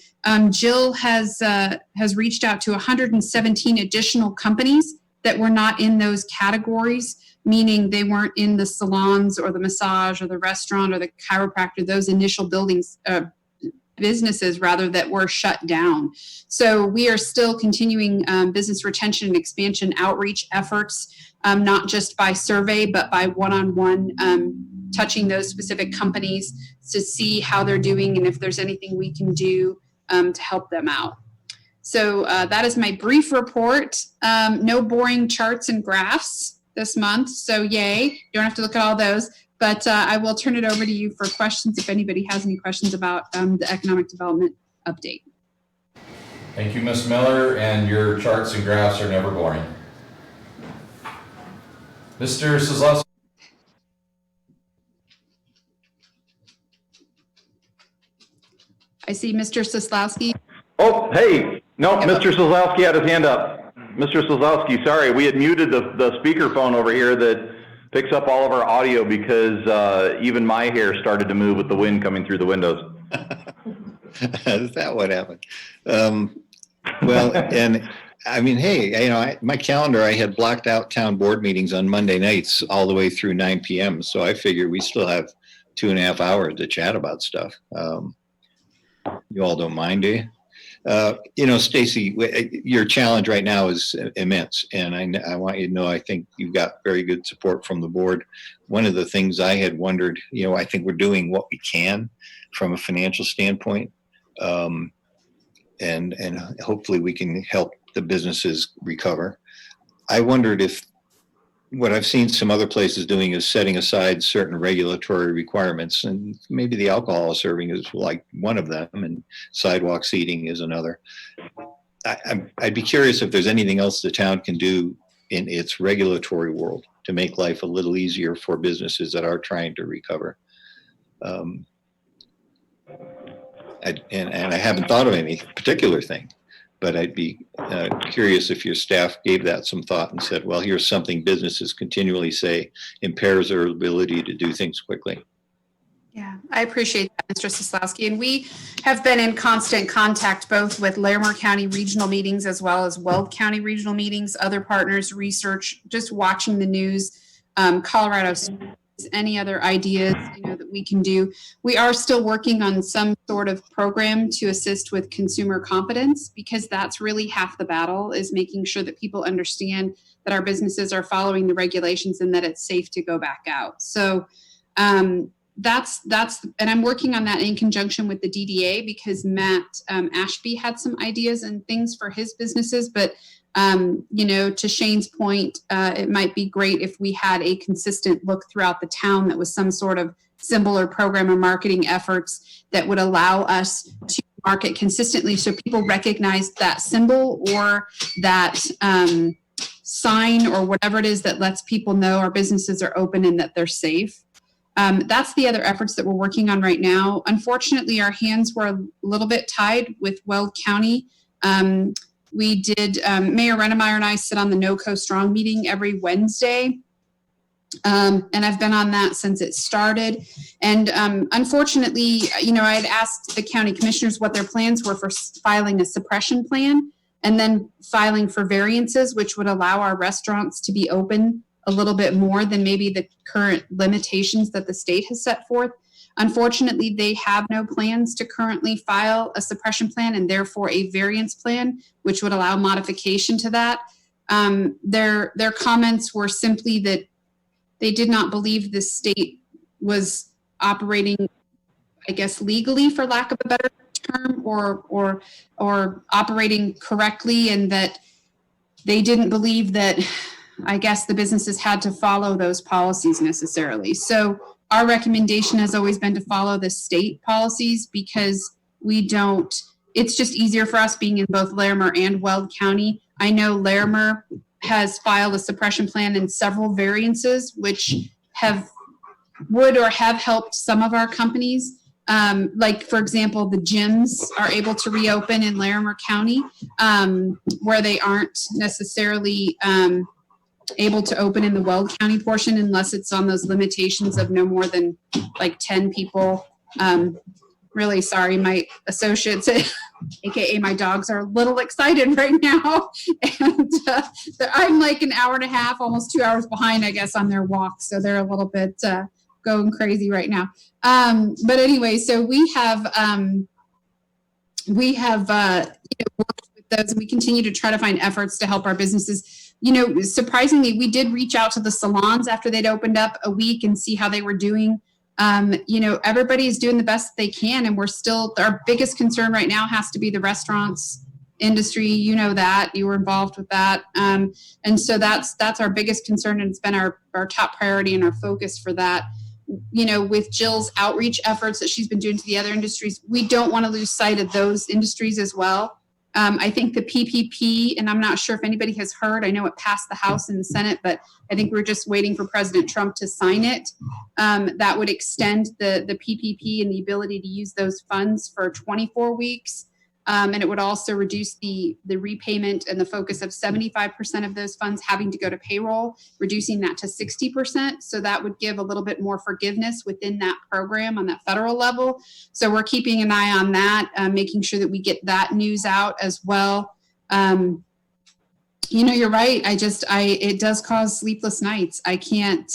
Jill has reached out to 117 additional companies that were not in those categories, meaning they weren't in the salons or the massage or the restaurant or the chiropractor, those initial businesses rather, that were shut down. So we are still continuing business retention and expansion outreach efforts, not just by survey, but by one-on-one touching those specific companies to see how they're doing and if there's anything we can do to help them out. So that is my brief report. No boring charts and graphs this month, so yay. Don't have to look at all those. But I will turn it over to you for questions if anybody has any questions about the economic development update. Thank you, Ms. Miller, and your charts and graphs are never boring. Mr. Szlowski. I see Mr. Soslowski. Oh, hey, no, Mr. Slazowski had his hand up. Mr. Slazowski, sorry, we had muted the speakerphone over here that picks up all of our audio because even my hair started to move with the wind coming through the windows. Is that what happened? Well, and I mean, hey, you know, my calendar, I had blocked out town board meetings on Monday nights all the way through 9 p.m. So I figure we still have 2.5 hours to chat about stuff. You all don't mind, do you? You know, Stacy, your challenge right now is immense, and I want you to know I think you've got very good support from the board. One of the things I had wondered, you know, I think we're doing what we can from a financial standpoint, and hopefully we can help the businesses recover. I wondered if what I've seen some other places doing is setting aside certain regulatory requirements, and maybe the alcohol serving is like one of them, and sidewalk seating is another. I'd be curious if there's anything else the town can do in its regulatory world to make life a little easier for businesses that are trying to recover. And I haven't thought of any particular thing, but I'd be curious if your staff gave that some thought and said, well, here's something businesses continually say impairs their ability to do things quickly. Yeah, I appreciate that, Mr. Soslowski. And we have been in constant contact both with Larimer County regional meetings as well as Weld County regional meetings, other partners, research, just watching the news, Colorado, any other ideas, you know, that we can do. We are still working on some sort of program to assist with consumer confidence, because that's really half the battle, is making sure that people understand that our businesses are following the regulations and that it's safe to go back out. So that's and I'm working on that in conjunction with the DDA, because Matt Ashby had some ideas and things for his businesses, but you know, to Shane's point, it might be great if we had a consistent look throughout the town that was some sort of symbol or program or marketing efforts that would allow us to market consistently, so people recognize that symbol or that sign or whatever it is that lets people know our businesses are open and that they're safe. That's the other efforts that we're working on right now. Unfortunately, our hands were a little bit tied with Weld County. We did, Mayor Rennemeyer and I sit on the NoCo Strong meeting every Wednesday. And I've been on that since it started. And unfortunately, you know, I had asked the county commissioners what their plans were for filing a suppression plan and then filing for variances, which would allow our restaurants to be open a little bit more than maybe the current limitations that the state has set forth. Unfortunately, they have no plans to currently file a suppression plan and therefore a variance plan, which would allow modification to that. Their comments were simply that they did not believe the state was operating, I guess, legally, for lack of a better term, or operating correctly, and that they didn't believe that, I guess, the businesses had to follow those policies necessarily. So our recommendation has always been to follow the state policies, because we don't, it's just easier for us being in both Larimer and Weld County. I know Larimer has filed a suppression plan and several variances, which would have helped some of our companies. Like, for example, the gyms are able to reopen in Larimer County, where they aren't necessarily able to open in the Weld County portion unless it's on those limitations of no more than like 10 people. Really sorry, my associates, AKA my dogs, are a little excited right now. And I'm like an hour and a half, almost 2 hours behind, I guess, on their walk. So they're a little bit going crazy right now. But anyway, so we have worked with those, and we continue to try to find efforts to help our businesses. You know, surprisingly, we did reach out to the salons after they'd opened up a week and see how they were doing. You know, everybody's doing the best they can, and we're still, our biggest concern right now has to be the restaurants industry. You know that, you were involved with that. And so that's our biggest concern, and it's been our top priority and our focus for that. You know, with Jill's outreach efforts that she's been doing to the other industries, we don't want to lose sight of those industries as well. I think the PPP, and I'm not sure if anybody has heard, I know it passed the House and the Senate, but I think we're just waiting for President Trump to sign it. That would extend the PPP and the ability to use those funds for 24 weeks. And it would also reduce the repayment and the focus of 75% of those funds having to go to payroll, reducing that to 60%. So that would give a little bit more forgiveness within that program on that federal level. So we're keeping an eye on that, making sure that we get that news out as well. You're right. It does cause sleepless nights. I can't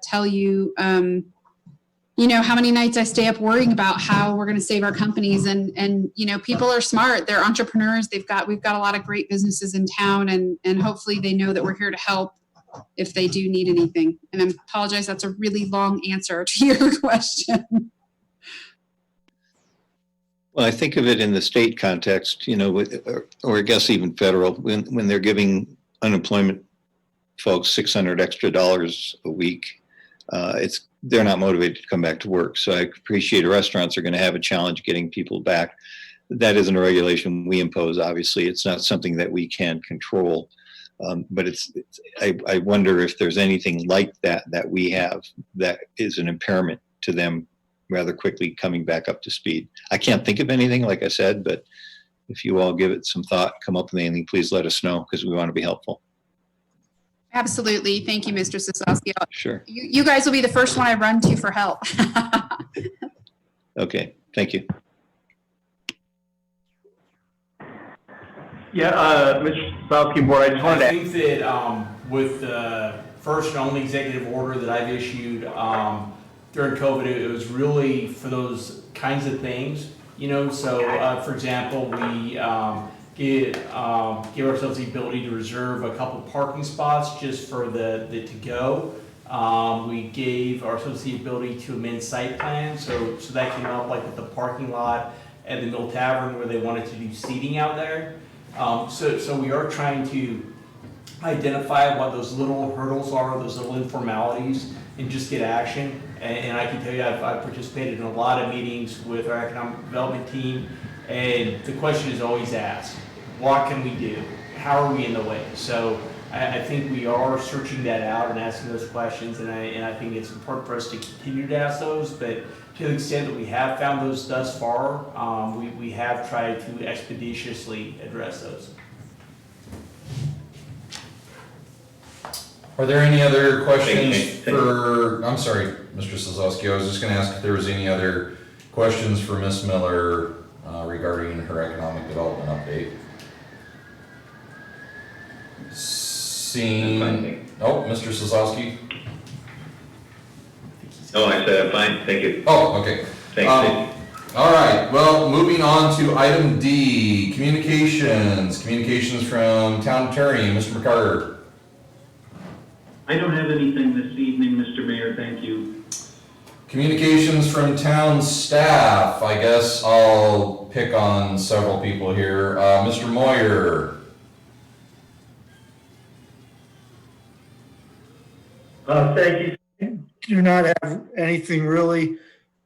tell you, how many nights I stay up worrying about how we're going to save our companies. And people are smart. They're entrepreneurs. We've got a lot of great businesses in town, and hopefully they know that we're here to help if they do need anything. And I apologize. That's a really long answer to your question. Well, I think of it in the state context, or I guess even federal, when they're giving unemployment folks $600 extra a week, they're not motivated to come back to work. So I appreciate restaurants are going to have a challenge getting people back. That isn't a regulation we impose. Obviously, it's not something that we can control. But I wonder if there's anything like that we have that is an impairment to them rather quickly coming back up to speed. I can't think of anything, like I said, but if you all give it some thought, come up with anything, please let us know, because we want to be helpful. Absolutely. Thank you, Mr. Sosowski. Sure. You guys will be the first one I run to for help. Okay. Thank you. Yeah, Mr. Sosowski, Board, I just wanted to... I think that with the first and only executive order that I've issued during COVID, it was really for those kinds of things, So, for example, we give ourselves the ability to reserve a couple parking spots just for the to-go. We gave ourselves the ability to amend site plans, so that came up like with the parking lot at the Mill Tavern where they wanted to do seating out there. So we are trying to identify what those little hurdles are, those little informalities, and just get action. And I can tell you, I've participated in a lot of meetings with our economic development team, and the question is always asked, what can we do? How are we in the way? So I think we are searching that out and asking those questions, and I think it's important for us to continue to ask those, but to the extent that we have found those thus far, we have tried to expeditiously address those. Are there any other questions I'm sorry, Mr. Sosowski, I was just going to ask if there was any other questions for Ms. Miller regarding her economic development update. Mr. Sosowski? No, I said I'm fine, thank you. Oh, okay. Thanks. All right, well, moving on to item D, communications from Town Attorney, Mr. McCarter. I don't have anything this evening, Mr. Mayor, thank you. Communications from town staff. I guess I'll pick on several people here. Mr. Moyer. Thank you. Do not have anything really,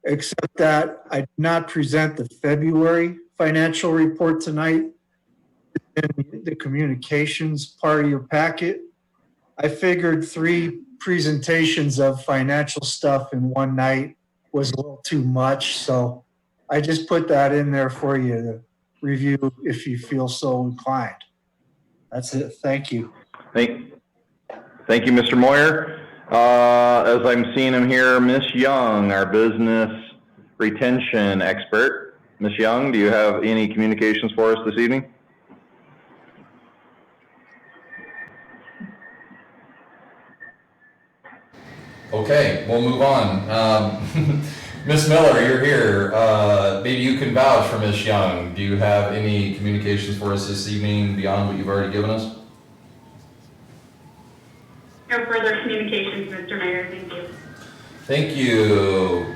except that I did not present the February financial report tonight in the communications part of your packet. I figured 3 presentations of financial stuff in one night was a little too much, so I just put that in there for you to review if you feel so inclined. That's it. Thank you. Thank you, Mr. Moyer. As I'm seeing him here, Ms. Young, our business retention expert. Ms. Young, do you have any communications for us this evening? Okay, we'll move on. Ms. Miller, you're here. Maybe you can vouch for Ms. Young. Do you have any communications for us this evening beyond what you've already given us? No further communications, Mr. Mayor. Thank you. Thank you.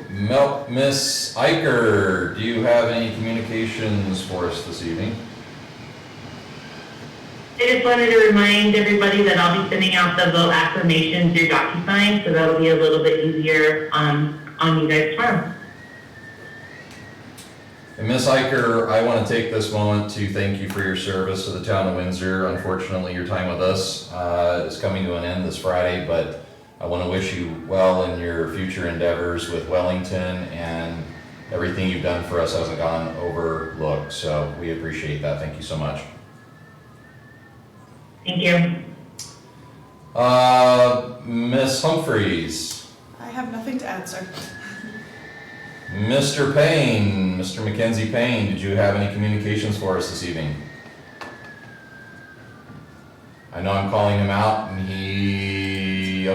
Ms. Eicher, do you have any communications for us this evening? I just wanted to remind everybody that I'll be sending out the vote affirmations through DocuSign, so that'll be a little bit easier on you guys tomorrow. And Ms. Iker, I want to take this moment to thank you for your service to the town of Windsor. Unfortunately, your time with us is coming to an end this Friday, but I want to wish you well in your future endeavors with Wellington, and everything you've done for us hasn't gone overlooked. So we appreciate that. Thank you so much. Thank you. Ms. Humphreys. I have nothing to add, sir. Mr. Payne, Mr. Mackenzie Payne, did you have any communications for us this evening? I know I'm calling him out and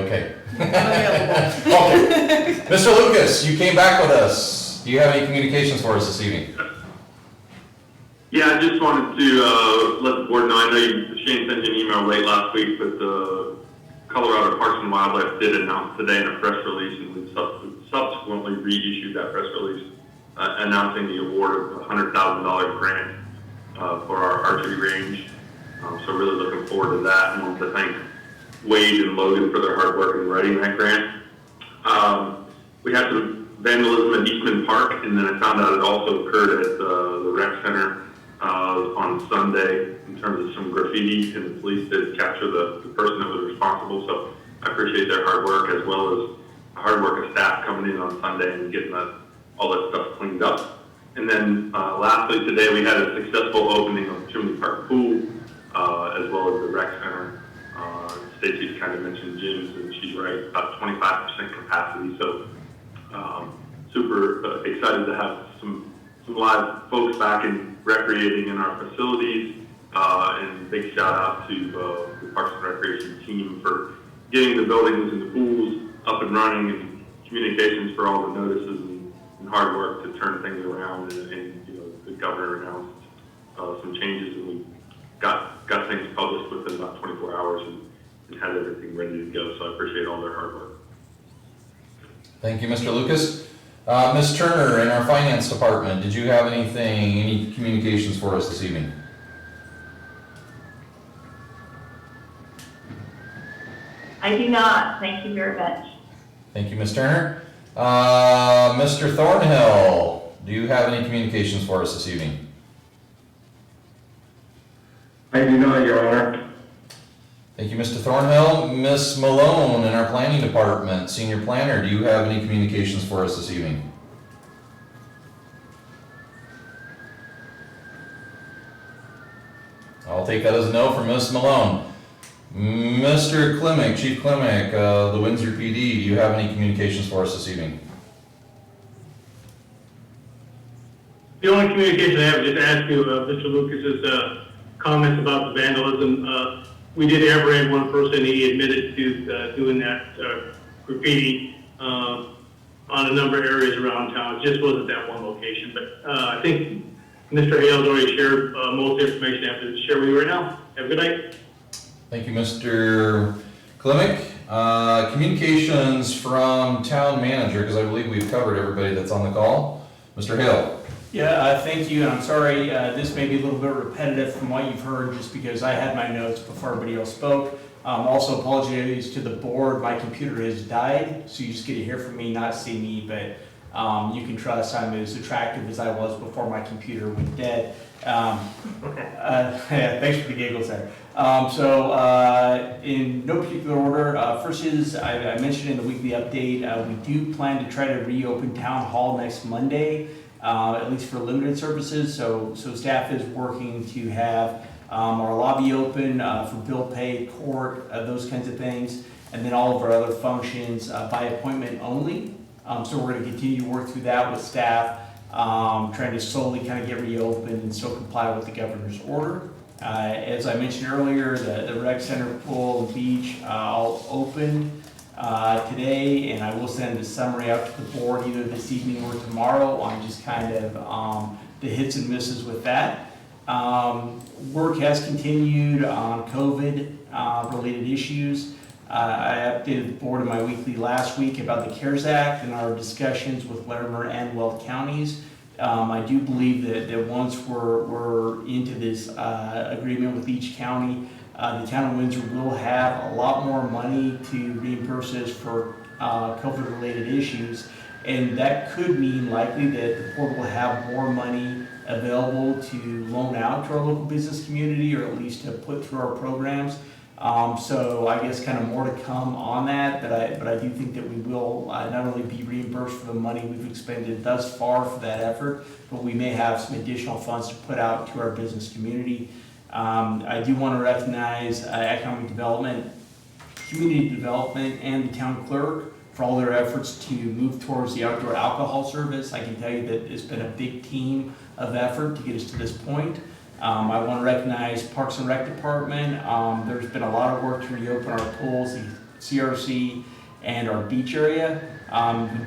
okay. Okay. Mr. Lucas, you came back with us. Do you have any communications for us this evening? Yeah, I just wanted to let the board know, I know Shane sent you an email late last week, but the Colorado Parks and Wildlife did announce today in a press release, and we subsequently reissued that press release announcing the award of a $100,000 grant for our archery range. So really looking forward to that, and want to thank Wade and Logan for their hard work in writing that grant. We had some vandalism at Eastman Park, and then I found out it also occurred at the rec center on Sunday in terms of some graffiti, and the police did capture the person that was responsible. So I appreciate their hard work, as well as the hard work of staff coming in on Sunday and getting all that stuff cleaned up. And then lastly, today we had a successful opening of Chimney Park Pool, as well as the rec center. Stacy's kind of mentioned gyms, and she's right, about 25% capacity. So super excited to have some live folks back in recreating in our facilities, and big shout out to the Parks and Recreation team for getting the buildings and the pools up and running, and communications for all the notices and hard work to turn things around. And you know, the governor announced some changes, and we got things published within about 24 hours and had everything ready to go. So I appreciate all their hard work. Thank you, Mr. Lucas. Ms. Turner, in our finance department, did you have any communications for us this evening? I do not. Thank you very much. Thank you, Ms. Turner. Mr. Thornhill, do you have any communications for us this evening? I do not, Your Honor. Thank you, Mr. Thornhill. Ms. Malone, in our planning department, senior planner, do you have any communications for us this evening? I'll take that as a no from Ms. Malone. Mr. Klimek, Chief Klimek, the Windsor PD, do you have any communications for us this evening? The only communication I have is just add to Mr. Lucas's comments about the vandalism. We did apprehend one person. He admitted to doing that graffiti on a number of areas around town. It just wasn't that one location. But I think Mr. Hale's already shared most information I have to share with you right now. Have a good night. Thank you, Mr. Klimek. Communications from town manager, because I believe we've covered everybody that's on the call. Mr. Hale. Yeah, thank you, and I'm sorry, this may be a little bit repetitive from what you've heard, just because I had my notes before everybody else spoke. Also apologies to the board, my computer has died, so you just get to hear from me, not see me, but you can trust I'm as attractive as I was before my computer went dead. Thanks for the giggles there. In no particular order, first is, I mentioned in the weekly update, we do plan to try to reopen Town Hall next Monday. At least for limited services. So staff is working to have our lobby open for bill pay, court, those kinds of things, and then all of our other functions by appointment only. So we're going to continue to work through that with staff, trying to slowly kind of get reopened and still comply with the governor's order. As I mentioned earlier, the rec center, pool, and beach all open today, and I will send a summary out to the board either this evening or tomorrow on just kind of the hits and misses with that. Work has continued on COVID related issues. I updated the board in my weekly last week about the CARES Act and our discussions with Larimer and Weld counties. I do believe that once we're into this agreement with each county, the town of Windsor will have a lot more money to reimburse us for COVID-related issues, And that could mean likely that the port will have more money available to loan out to our local business community, or at least to put through our programs. So I guess kind of more to come on that, but I do think that we will not only be reimbursed for the money we've expended thus far for that effort, but we may have some additional funds to put out to our business community. I do want to recognize economic development, community development, and the town clerk for all their efforts to move towards the outdoor alcohol service. I can tell you that it's been a big team of effort to get us to this point. I want to recognize Parks and Rec Department. There's been a lot of work to reopen our pools, the CRC, and our beach area.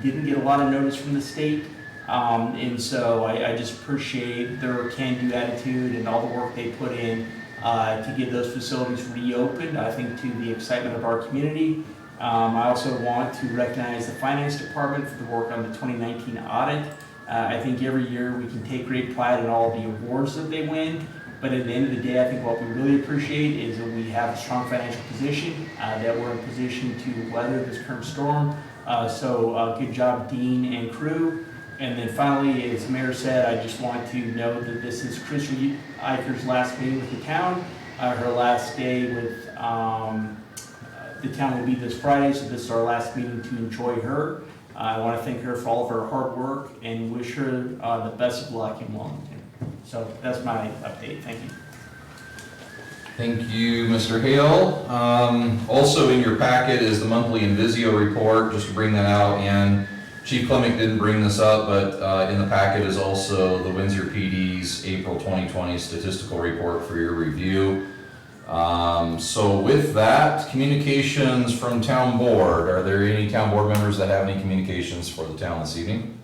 We didn't get a lot of notice from the state, and so I just appreciate their can-do attitude and all the work they put in to get those facilities reopened, I think to the excitement of our community. I also want to recognize the Finance Department for the work on the 2019 audit. I think every year we can take great pride in all the awards that they win, but at the end of the day, I think what we really appreciate is that we have a strong financial position, that we're in position to weather this current storm. So good job, Dean and crew. And then finally, as the mayor said, I just want to note that this is Kristen Eicher's last meeting with the town. Her last day with the town will be this Friday, so this is our last meeting to enjoy her. I want to thank her for all of her hard work and wish her the best of luck in Wilmington. So that's my update. Thank you. Thank you, Mr. Hale. Also in your packet is the monthly Invisio report, just to bring that out. And Chief Clemick didn't bring this up, but in the packet is also the Windsor PD's April 2020 statistical report for your review. So with that, communications from town board. Are there any town board members that have any communications for the town this evening?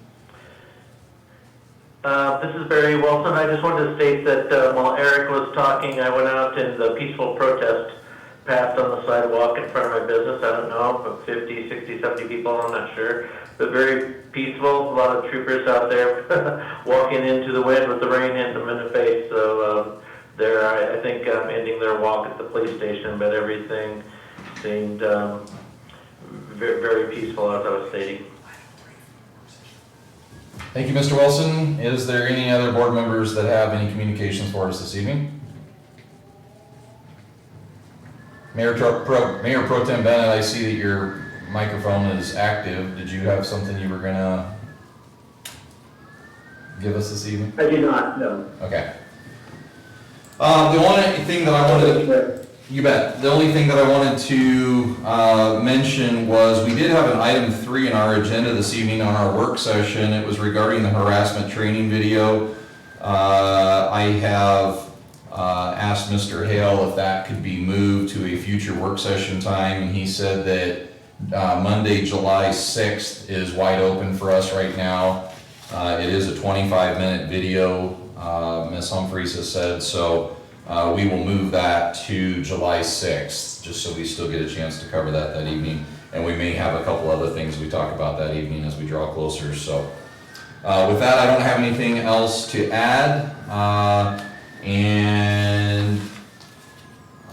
This is Barry Wilson. I just wanted to state that while Eric was talking, I went out and the peaceful protest passed on the sidewalk in front of my business. I don't know, 50, 60, 70 people, I'm not sure. But very peaceful, a lot of troopers out there walking into the wind with the rain hitting them in the face. So they're, I think, ending their walk at the police station, but everything seemed very, very peaceful, as I was stating. Thank you, Mr. Wilson. Is there any other board members that have any communications for us this evening? Mayor Pro Tem Bennett, I see that your microphone is active. Did you have something you were gonna give us this evening? I do not, no. Okay. The only thing that I wanted to, you bet. The only thing that I wanted to mention was we did have an item 3 in our agenda this evening on our work session. It was regarding the harassment training video. I have asked Mr. Hale if that could be moved to a future work session time, and he said that Monday, July 6th is wide open for us right now. It is a 25-minute video, Ms. Humphreys has said, so we will move that to July 6th, just so we still get a chance to cover that evening. And we may have a couple other things we talk about that evening as we draw closer. So with that, I don't have anything else to add. And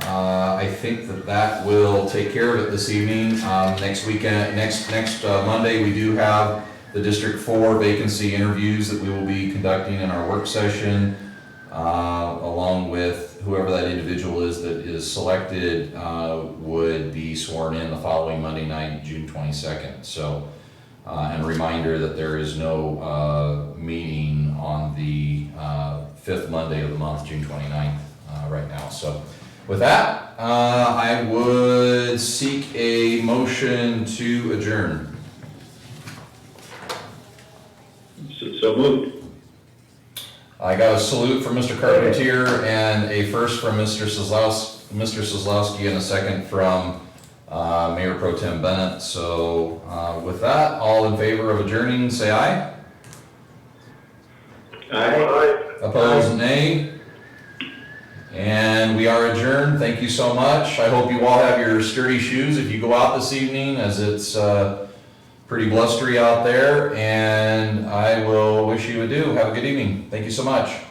I think that will take care of it this evening. Next weekend, next Monday, we do have the District 4 vacancy interviews that we will be conducting in our work session, along with whoever that individual is that is selected would be sworn in the following Monday night, June 22nd. So, and a reminder that there is no meeting on the 5th Monday of the month, June 29th, right now. So with that, I would seek a motion to adjourn. So moved. I got a salute from Mr. Carpentier and a first from Mr. Seslowski and a second from Mayor Pro Tem Bennett. So with that, all in favor of adjourning, say aye. Aye. Opposed, nay. And we are adjourned. Thank you so much. I hope you all have your sturdy shoes if you go out this evening, as it's pretty blustery out there. And I will wish you adieu. Have a good evening. Thank you so much.